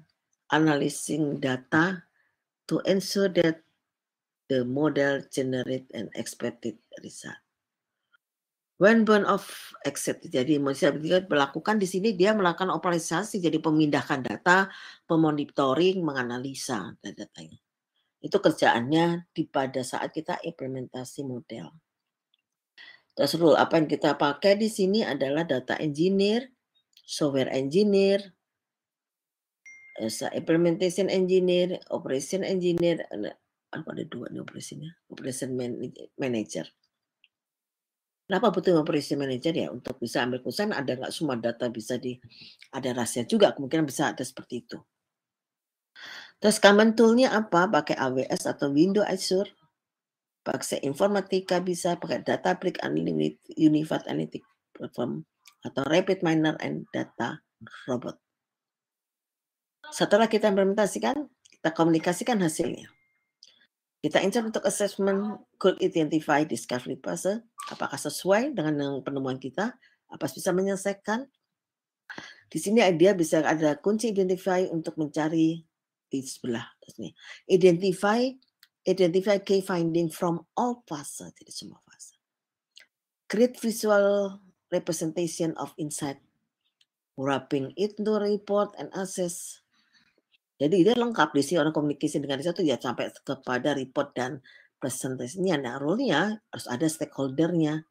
analyzing data to ensure that the model generate an expected result. When burn off exit, jadi manusia melakukan di sini dia melakukan optimalisasi, jadi pemindahkan data, pemonitoring, menganalisa datanya. Itu kerjaannya pada saat kita implementasi model. Terus rule apa yang kita pakai di sini adalah data engineer, software engineer, implementation engineer, operation engineer, ada dua nih operasinya, operation manager. Kenapa butuh operation manager ya? Untuk bisa ambil keputusan ada nggak semua data bisa ada rahasia juga, kemungkinan bisa ada seperti itu. Terus common tool-nya apa? Pakai AWS atau Windows Azure. Pakai Informatika bisa, pakai Databricks Unlimited, Unified Analytic Platform, atau Rapid Miner and Data Robot. Setelah kita implementasikan, kita komunikasikan hasilnya. Kita insert untuk assessment, could identify discovery fase, apakah sesuai dengan penemuan kita, apa bisa menyelesaikan. Di sini dia bisa ada kunci identify untuk mencari di sebelah sini. Identify key finding from all fase, jadi semua fase. Create visual representation of insight, wrapping it into report and assess. Jadi dia lengkap di sini orang komunikasi dengan itu ya sampai kepada report dan presentasinya. Nah, role-nya harus ada stakeholder-nya.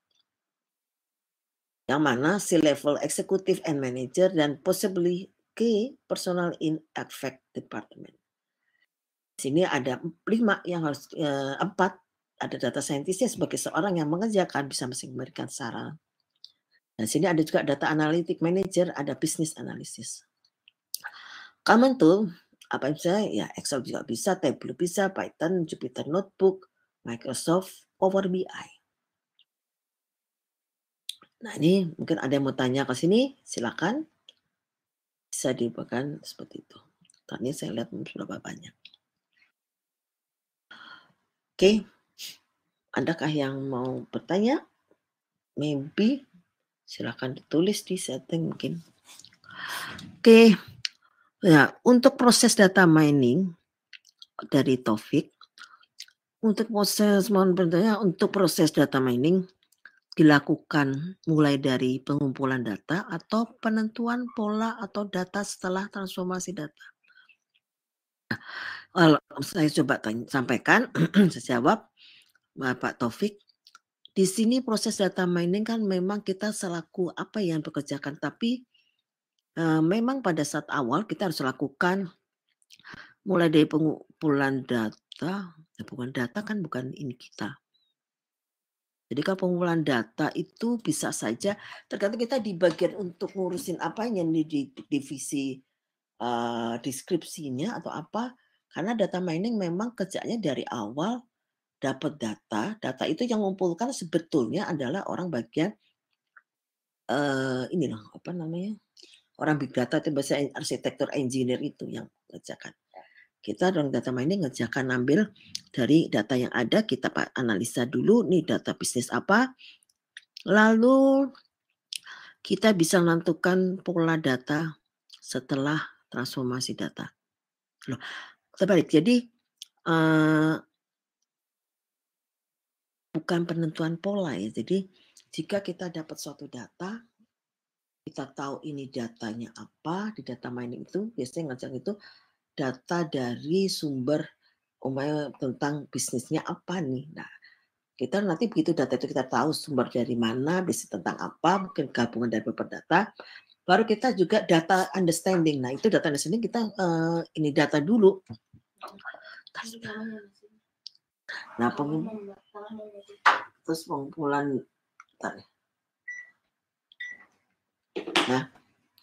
Yang mana C-level executive and manager dan possibly key personal in affect department. Di sini ada 5 yang harus 4 ada data scientist-nya sebagai seorang yang mengerjakan bisa memberikan saran. Dan sini ada juga data analytic manager, ada business analysis. Common tool Apa misalnya ya Excel juga bisa, Tableau bisa, Python, Jupyter Notebook, Microsoft Power BI. Nah ini mungkin ada yang mau tanya ke sini, silakan. Bisa dibuatkan seperti itu. Tadi saya lihat berapa banyak. Oke, adakah yang mau bertanya? Maybe silakan ditulis di setting mungkin. Oke, ya untuk proses data mining dari Taufik, untuk proses data mining dilakukan mulai dari pengumpulan data atau penentuan pola atau data setelah transformasi data. Kalau saya coba sampaikan, saya jawab, Pak Taufik, di sini proses data mining kan memang kita selaku apa yang bekerjakan, tapi memang pada saat awal kita harus lakukan mulai dari pengumpulan data, bukan data kan bukan ini kita. Jadi kalau pengumpulan data itu bisa saja tergantung kita di bagian untuk ngurusin apanya di divisi deskripsinya atau apa. Karena data mining memang kerjanya dari awal dapat data itu yang mengumpulkan sebetulnya adalah orang bagian ini loh, apa namanya, orang big data itu bahasa arsitektur engineer itu yang kerjakan. Kita orang data mining ngerjakan ambil dari data yang ada, kita analisa dulu nih data bisnis apa, lalu kita bisa menentukan pola data setelah transformasi data. Loh, terbalik. Jadi bukan penentuan pola ya. Jadi jika kita dapat suatu data, kita tahu ini datanya apa, di data mining itu biasanya ngajak itu data dari sumber umpamanya tentang bisnisnya apa nih. Nah, kita nanti begitu data itu kita tahu sumber dari mana, bisnis tentang apa, mungkin gabungan dari beberapa data, baru kita juga data understanding. Nah, itu data understanding kita ini data dulu. Nah, terus pengumpulan. Nah,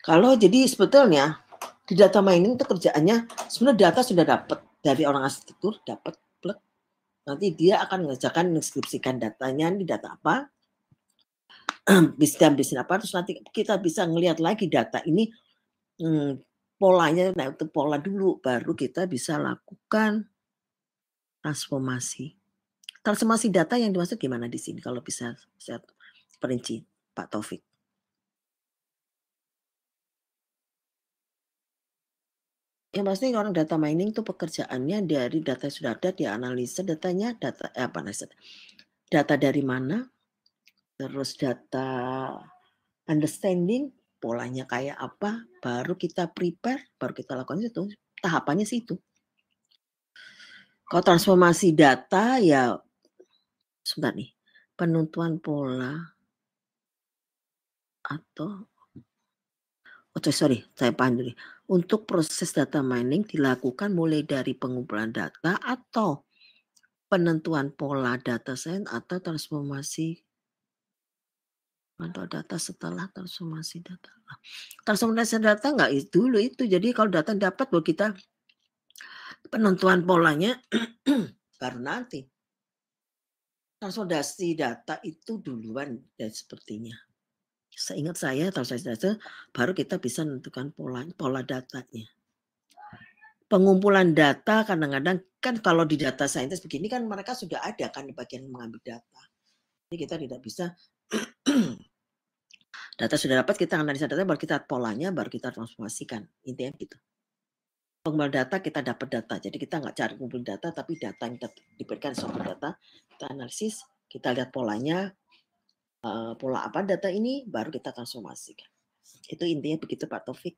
kalau jadi sebetulnya di data mining itu kerjaannya sebenarnya data sudah dapat dari orang arsitektur, dapat plek. Nanti dia akan mengerjakan menskripsikan datanya, ini data apa, bisnis apa, terus nanti kita bisa ngelihat lagi data ini polanya, nah itu pola dulu, baru kita bisa lakukan transformasi. Transformasi data yang dimaksud gimana di sini kalau bisa saya perinci, Pak Taufik? Ya maksudnya orang data mining itu pekerjaannya dari data yang sudah ada, dianalisa datanya, data dari mana, terus data understanding, polanya kayak apa, baru kita prepare, baru kita lakukan itu. Tahapannya sih itu. Kalau transformasi data ya, sebentar nih, penentuan pola atau saya paham dulu. Untuk proses data mining dilakukan mulai dari pengumpulan data atau penentuan pola data science atau transformasi atau data setelah transformasi data. Transformasi data enggak dulu itu. Jadi kalau data dapat baru kita penentuan polanya baru nanti. Transformasi data itu duluan dan sepertinya. Seingat saya transformasi data baru kita bisa menentukan pola datanya. Pengumpulan data kadang-kadang kan kalau di data scientist begini kan mereka sudah ada kan di bagian mengambil data. Jadi kita tidak bisa data sudah dapat kita analisa data baru kita polanya baru kita transformasikan. Intinya gitu. Pengumpulan data kita dapat data. Jadi kita nggak cari kumpul data tapi data yang diberikan suatu data kita analisis, kita lihat polanya pola apa data ini baru kita transformasikan. Itu intinya begitu Pak Taufik.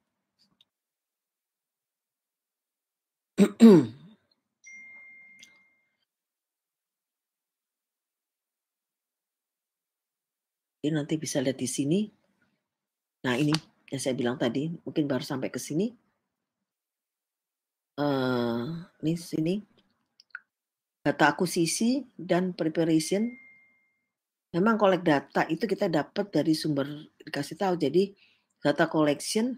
Jadi nanti bisa lihat di sini. Nah ini yang saya bilang tadi, mungkin baru sampai ke sini. Ini sini. Data akuisisi dan preparation. Memang collect data itu kita dapat dari sumber dikasih tahu. Jadi data collection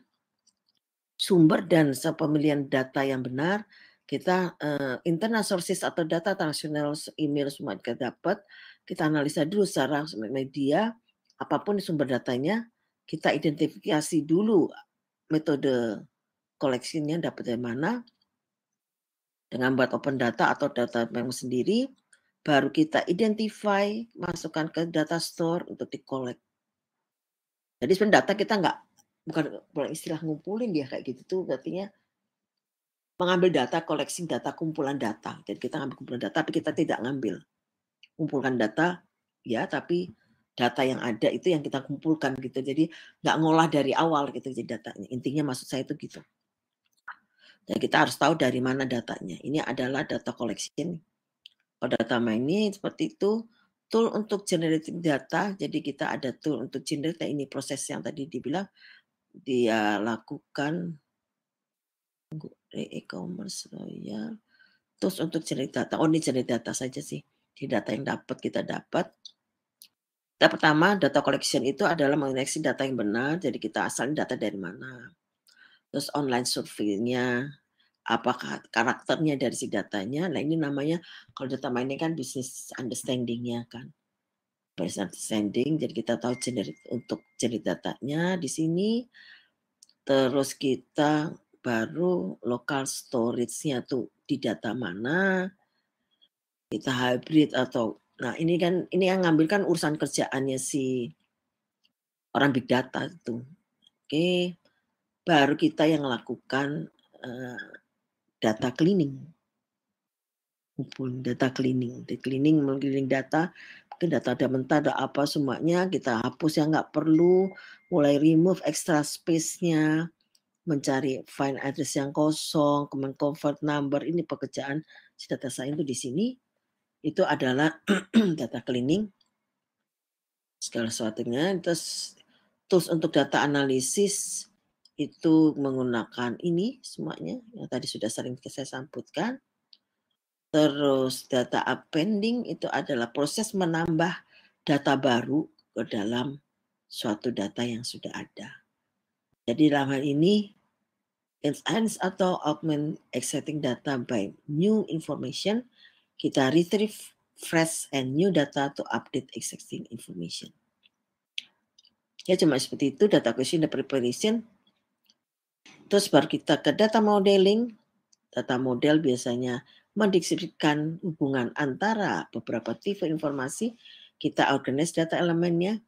sumber dan pemilihan data yang benar, kita, internal sources atau data transaksional email semua kita dapat, kita analisa dulu secara media, apapun sumber datanya, kita identifikasi dulu metode collection-nya dapat dari mana, dengan buat open data atau data memang sendiri, baru kita identify, masukkan ke data store untuk di-collect. Jadi sebenarnya data kita bukan istilah ngumpulin ya kayak gitu tuh artinya mengambil data, koleksi data, kumpulan data. Jadi kita ngambil kumpulan data, tapi kita tidak ngambil. Kumpulkan data, ya, tapi data yang ada itu yang kita kumpulkan gitu. Jadi nggak ngolah dari awal gitu jadi datanya. Intinya maksud saya itu gitu. Dan kita harus tahu dari mana datanya. Ini adalah data collection. Kalau data mining seperti itu, tool untuk generating data. Jadi kita ada tool untuk generate. Ini proses yang tadi dibilang dia lakukan e-commerce royal. Terus untuk generate data, ini generate data saja sih. Di data yang kita dapat. Yang pertama, data collection itu adalah mengoleksi data yang benar, jadi kita asalnya data dari mana. Terus online survei-nya, apakah karakternya dari si datanya. Nah ini namanya, kalau data mining kan business understanding-nya kan. Business understanding, jadi kita tahu untuk generate datanya di sini. Terus kita baru local storage-nya tuh di data mana, kita hybrid atau nah ini yang ngambil kan urusan kerjaannya si orang big data itu. Oke, baru kita yang lakukan, data cleaning. Data cleaning data, mungkin data ada mentah, ada apa semuanya kita hapus yang nggak perlu, mulai remove extra space-nya, mencari find address yang kosong, kemudian convert number, ini pekerjaan si data science itu di sini, itu adalah data cleaning. Segala sesuatunya, terus tools untuk data analisis itu menggunakan ini semuanya yang tadi sudah sering saya sampaikan. Terus data appending itu adalah proses menambah data baru ke dalam suatu data yang sudah ada. Jadi dalam hal ini enhance atau augment existing data by new information, kita retrieve fresh and new data to update existing information. Ya cuma seperti itu data acquisition dan preparation. Terus baru kita ke data modeling. Data model biasanya mendeskripsikan hubungan antara beberapa tipe informasi. Kita organize data elemennya.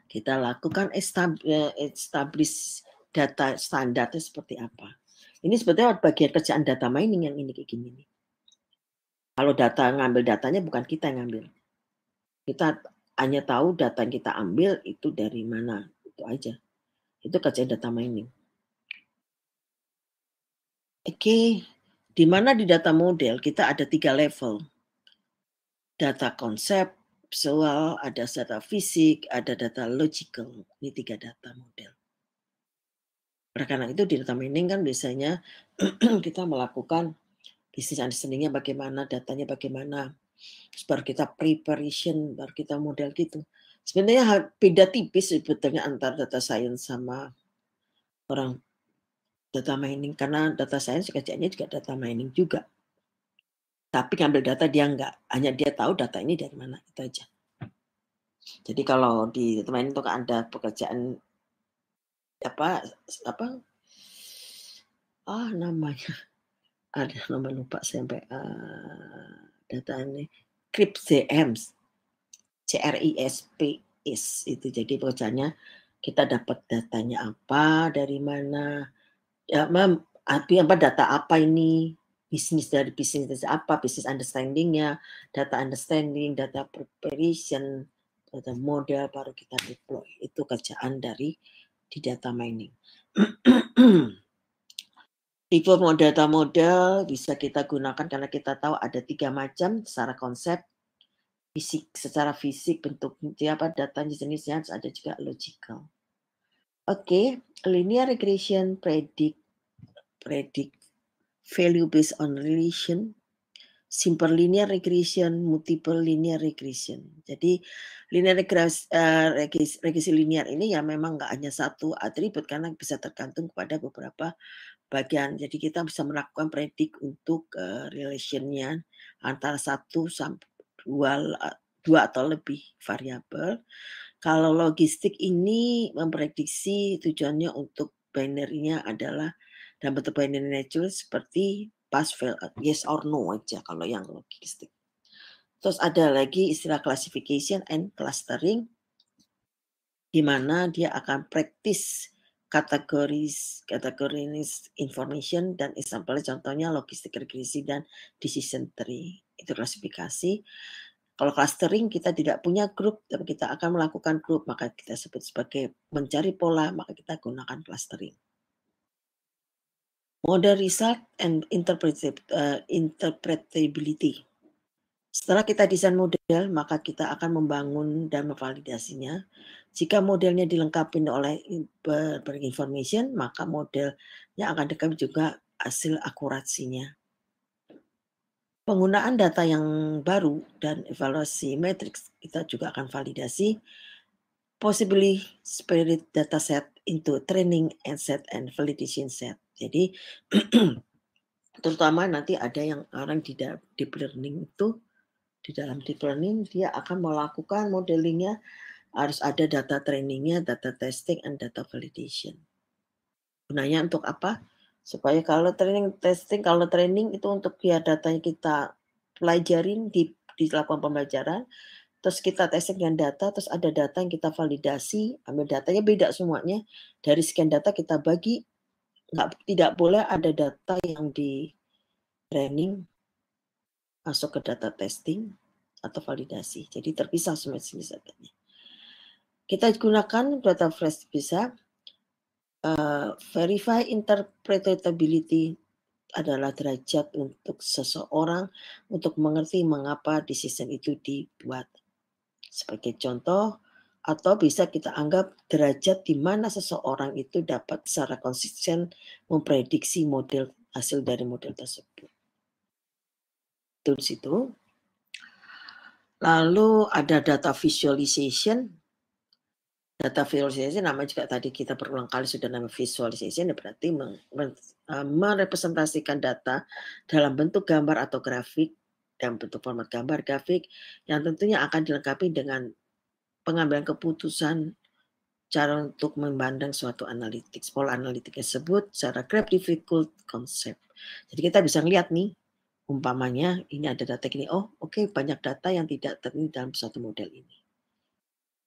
Kita lakukan establish data standarnya seperti apa. Ini sebetulnya bagian kerjaan data mining yang ini kayak gini nih. Kalau ngambil datanya bukan kita yang ngambil. Kita hanya tahu data yang kita ambil itu dari mana. Itu aja. Itu kerjaan data mining. Oke, di mana di data model kita ada 3 level. Data konseptual, ada data fisik, ada data logical. Ini 3 data model. Oleh karena itu di data mining kan biasanya kita melakukan business understanding-nya bagaimana, datanya bagaimana. Terus baru kita preparation, baru kita model gitu. Sebenarnya beda tipis sebetulnya antara data science sama orang data mining. Karena data science kerjanya juga data mining juga. Tapi ngambil data dia enggak, hanya dia tahu data ini dari mana, itu aja. Jadi kalau di data mining itu kan ada pekerjaan apa namanya ada nama lupa sampai data ini CRISP CRISP itu jadi pekerjaannya kita dapat datanya apa dari mana ya apa data apa ini bisnis apa bisnis understanding-nya data understanding data preparation data model baru kita deploy itu kerjaan dari di data mining. Tipe data model bisa kita gunakan karena kita tahu ada 3 macam secara konsep, secara fisik bentuknya apa datanya jenisnya ada juga logical. Oke, linear regression predict value based on relation. simple linear regression, multiple linear regression. Jadi regresi linear ini ya memang nggak hanya satu atribut karena bisa tergantung kepada beberapa bagian. Jadi kita bisa melakukan predik untuk, relation-nya antara satu sampai 2 atau lebih variabel. Kalau logistik ini memprediksi tujuannya untuk binary-nya adalah dalam bentuk binary nature seperti pass, fail, yes or no aja kalau yang logistik. Terus ada lagi istilah classification and clustering, di mana dia akan practice categories information dan example contohnya logistik regresi dan decision tree. Itu klasifikasi. Kalau clustering kita tidak punya grup, tapi kita akan melakukan grup, maka kita sebut sebagai mencari pola, maka kita gunakan clustering. Model result and interpretability. Setelah kita desain model, maka kita akan membangun dan memvalidasinya. Jika modelnya dilengkapi oleh information, maka modelnya akan dilengkapi juga hasil akurasinya. Penggunaan data yang baru dan evaluasi matriks kita juga akan validasi possibly spirit dataset into training and set and validation set. Jadi terutama nanti ada yang orang di deep learning itu, di dalam deep learning dia akan melakukan modelingnya, harus ada data trainingnya, data testing, and data validation. Gunanya untuk apa? Supaya kalau training itu untuk ya datanya kita pelajarin, dilakukan pembelajaran, terus kita testing dengan data, terus ada data yang kita validasi, ambil datanya beda semuanya, dari sekian data kita bagi, tidak boleh ada data yang di training masuk ke data testing atau validasi. Jadi terpisah semua jenis datanya. Kita gunakan data fresh bisa verify interpretability adalah derajat untuk seseorang untuk mengerti mengapa decision itu dibuat. Sebagai contoh, atau bisa kita anggap derajat di mana seseorang itu dapat secara konsisten memprediksi hasil dari model tersebut. Itu di situ. Lalu ada data visualization. Data visualization nama juga tadi kita berulang kali sudah nama visualization, berarti merepresentasikan data dalam bentuk gambar atau grafik, dalam bentuk format gambar, grafik, yang tentunya akan dilengkapi dengan pengambilan keputusan cara untuk memandang suatu analitik. Pola analitik tersebut secara graph difficult concept. Jadi kita bisa lihat nih, umpamanya ini ada data gini, oh oke, banyak data yang tidak terdiri dalam satu model ini.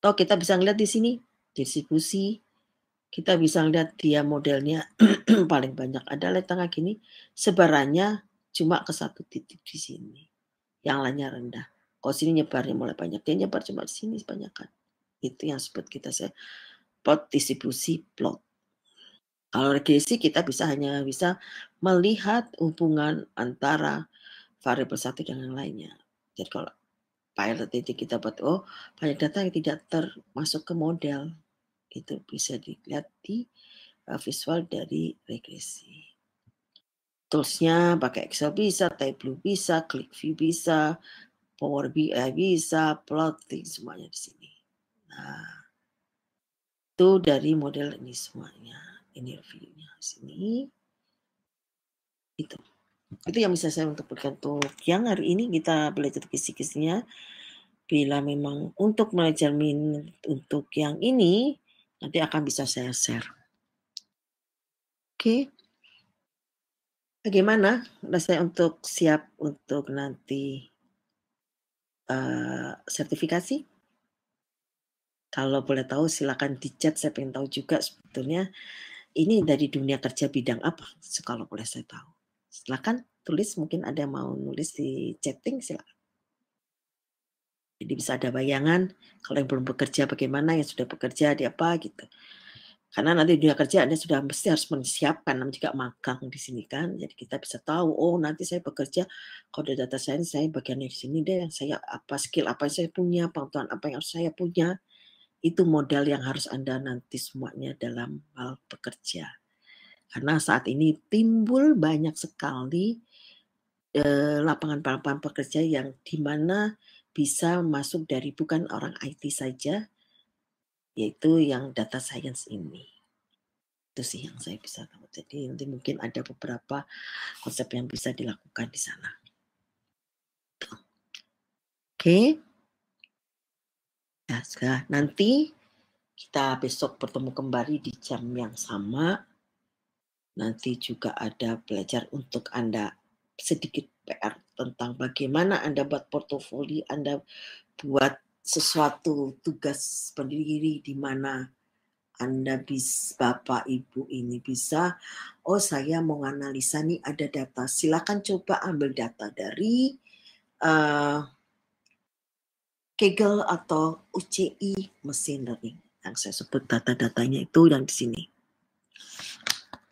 Atau kita bisa lihat di sini, distribusi, kita bisa lihat dia modelnya paling banyak adalah di tengah gini, sebarannya cuma ke satu titik di sini. Yang lainnya rendah. Kalau sini nyebarnya mulai banyak, dia nyebar cuma di sini kebanyakan. Itu yang sebut kita plot distribusi plot. Kalau regresi kita hanya bisa melihat hubungan antara variabel satu dengan yang lainnya. Jadi kalau pilot itu kita buat, oh banyak data yang tidak termasuk ke model. Itu bisa dilihat di visual dari regresi. Tools-nya pakai Excel bisa, Tableau bisa, ClickView bisa, Power BI bisa, plotting semuanya di sini. Nah, itu dari model ini semuanya. Ini reviewnya sini. Itu yang bisa saya untuk berikan untuk yang hari ini kita belajar kisi-kisinya. Bila memang untuk belajar untuk yang ini nanti akan bisa saya share. Oke. Bagaimana saya untuk siap untuk nanti sertifikasi? Kalau boleh tahu silakan di chat, saya pengen tahu juga sebetulnya ini dari dunia kerja bidang apa, kalau boleh saya tahu. Silakan tulis, mungkin ada yang mau nulis di chatting, silakan. Jadi bisa ada bayangan, kalau yang belum bekerja bagaimana, yang sudah bekerja di apa gitu. Karena nanti dunia kerja Anda sudah mesti harus menyiapkan, namanya juga magang di sini kan. Jadi kita bisa tahu, oh nanti saya bekerja kalau di data science saya bagiannya di sini deh, yang saya apa skill apa yang saya punya, pengetahuan apa yang harus saya punya. Itu modal yang harus Anda nanti semuanya dalam hal bekerja. Karena saat ini timbul banyak sekali lapangan pekerja yang di mana bisa masuk dari bukan orang IT saja, yaitu yang data science ini. Itu sih yang saya bisa tahu. Jadi nanti mungkin ada beberapa konsep yang bisa dilakukan di sana. Oke. Ya, nanti kita besok bertemu kembali di jam yang sama. Nanti juga ada belajar untuk Anda sedikit PR tentang bagaimana Anda buat portofolio, Anda buat sesuatu tugas pendiri di mana Anda Bapak Ibu ini bisa, oh saya mau analisa nih ada data, silakan coba ambil data dari Kaggle atau UCI Machine Learning. Yang saya sebut data-datanya itu yang di sini.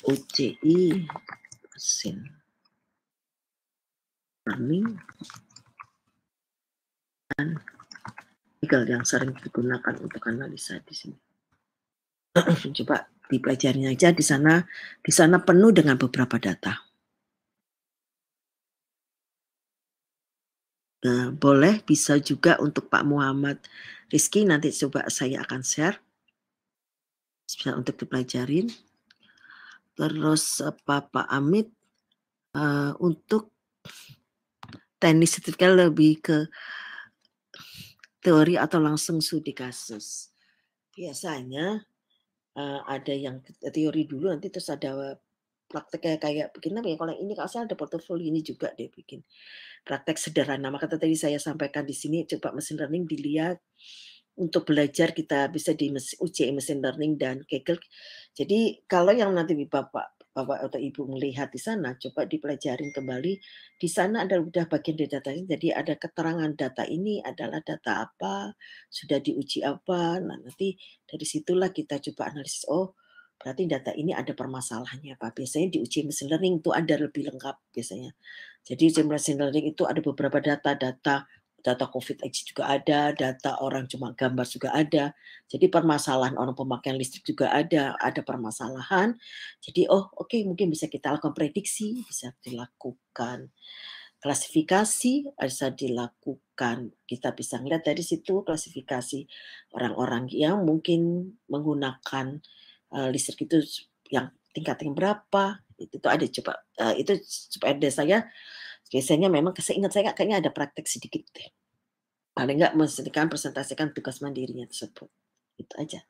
UCI Machine Learning dan Kaggle yang sering digunakan untuk analisa di sini. Coba dipelajari aja di sana. Di sana penuh dengan beberapa data. Nah, boleh bisa juga untuk Pak Muhammad Rizky, nanti coba saya akan share bisa untuk dipelajarin. Terus Pak Amit untuk teknik sertifikat lebih ke teori atau langsung studi kasus. Biasanya ada yang teori dulu, nanti terus ada praktek kayak bikin apa ya, kalau ini kalau saya ada portofolio ini juga deh bikin praktek sederhana. Maka tadi saya sampaikan di sini coba mesin learning dilihat untuk belajar kita bisa di uji mesin learning dan Kaggle. Jadi kalau yang nanti Bapak atau Ibu melihat di sana, coba dipelajarin kembali. Di sana ada udah bagian dari datanya, jadi ada keterangan data ini adalah data apa, sudah diuji apa. Nah, nanti dari situlah kita coba analisis, oh berarti data ini ada permasalahannya apa. Biasanya di uji mesin learning itu ada lebih lengkap biasanya. Jadi uji mesin learning itu ada beberapa data COVID juga ada, data orang cuma gambar juga ada. Jadi permasalahan orang pemakaian listrik juga ada permasalahan. Jadi oke, mungkin bisa kita lakukan prediksi, bisa dilakukan klasifikasi, bisa dilakukan. Kita bisa lihat dari situ klasifikasi orang-orang yang mungkin menggunakan listrik itu yang tingkat yang berapa. Itu ada coba itu supaya saya biasanya memang seingat saya kayaknya ada praktek sedikit deh. Paling nggak presentasikan tugas mandirinya tersebut. Itu aja.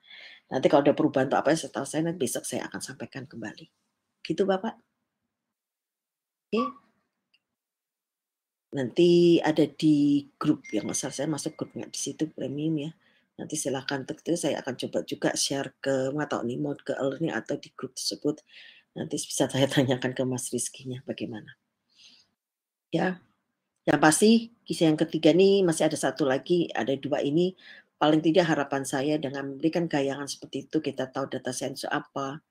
Nanti kalau ada perubahan atau apa setahu saya nanti besok saya akan sampaikan kembali. Gitu Bapak. Oke. Nanti ada di grup yang masalah saya masuk grupnya di situ premium ya. Nanti silakan itu saya akan coba juga share ke nggak tahu nih mau ke learning atau di grup tersebut. Nanti bisa saya tanyakan ke Mas Rizky-nya bagaimana. Ya, yang pasti kisah yang ketiga nih masih ada satu lagi, ada dua ini. Paling tidak harapan saya dengan memberikan gayangan seperti itu, kita tahu data science apa,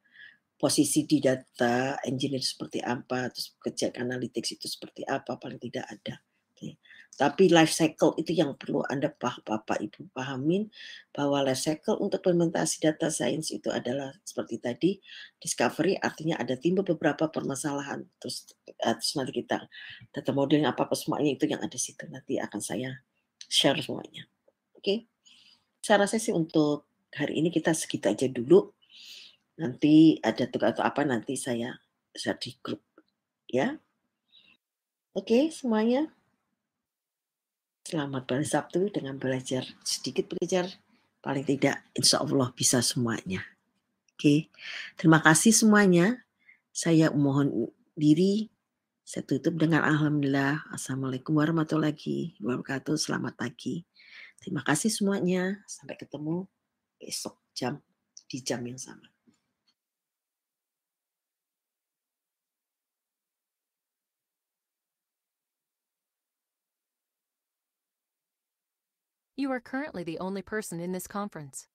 posisi di data engineer seperti apa, terus kerja analytics itu seperti apa, paling tidak ada. Oke. Tapi life cycle itu yang perlu Anda Bapak Ibu pahamin, bahwa life cycle untuk implementasi data science itu adalah seperti tadi, discovery artinya ada timbul beberapa permasalahan, terus nanti kita data modeling apa-apa semuanya itu yang ada di situ, nanti akan saya share semuanya. Oke. Saya rasa sih untuk hari ini kita segitu aja dulu. Nanti ada tugas atau apa nanti saya share di grup ya. Oke semuanya. Selamat hari Sabtu dengan belajar sedikit belajar. Paling tidak insya Allah bisa semuanya. Oke. Terima kasih semuanya. Saya mohon diri. Saya tutup dengan alhamdulillah. Assalamualaikum warahmatullahi wabarakatuh. Selamat pagi. Terima kasih semuanya. Sampai ketemu besok di jam yang sama. You are currently the only person in this conference.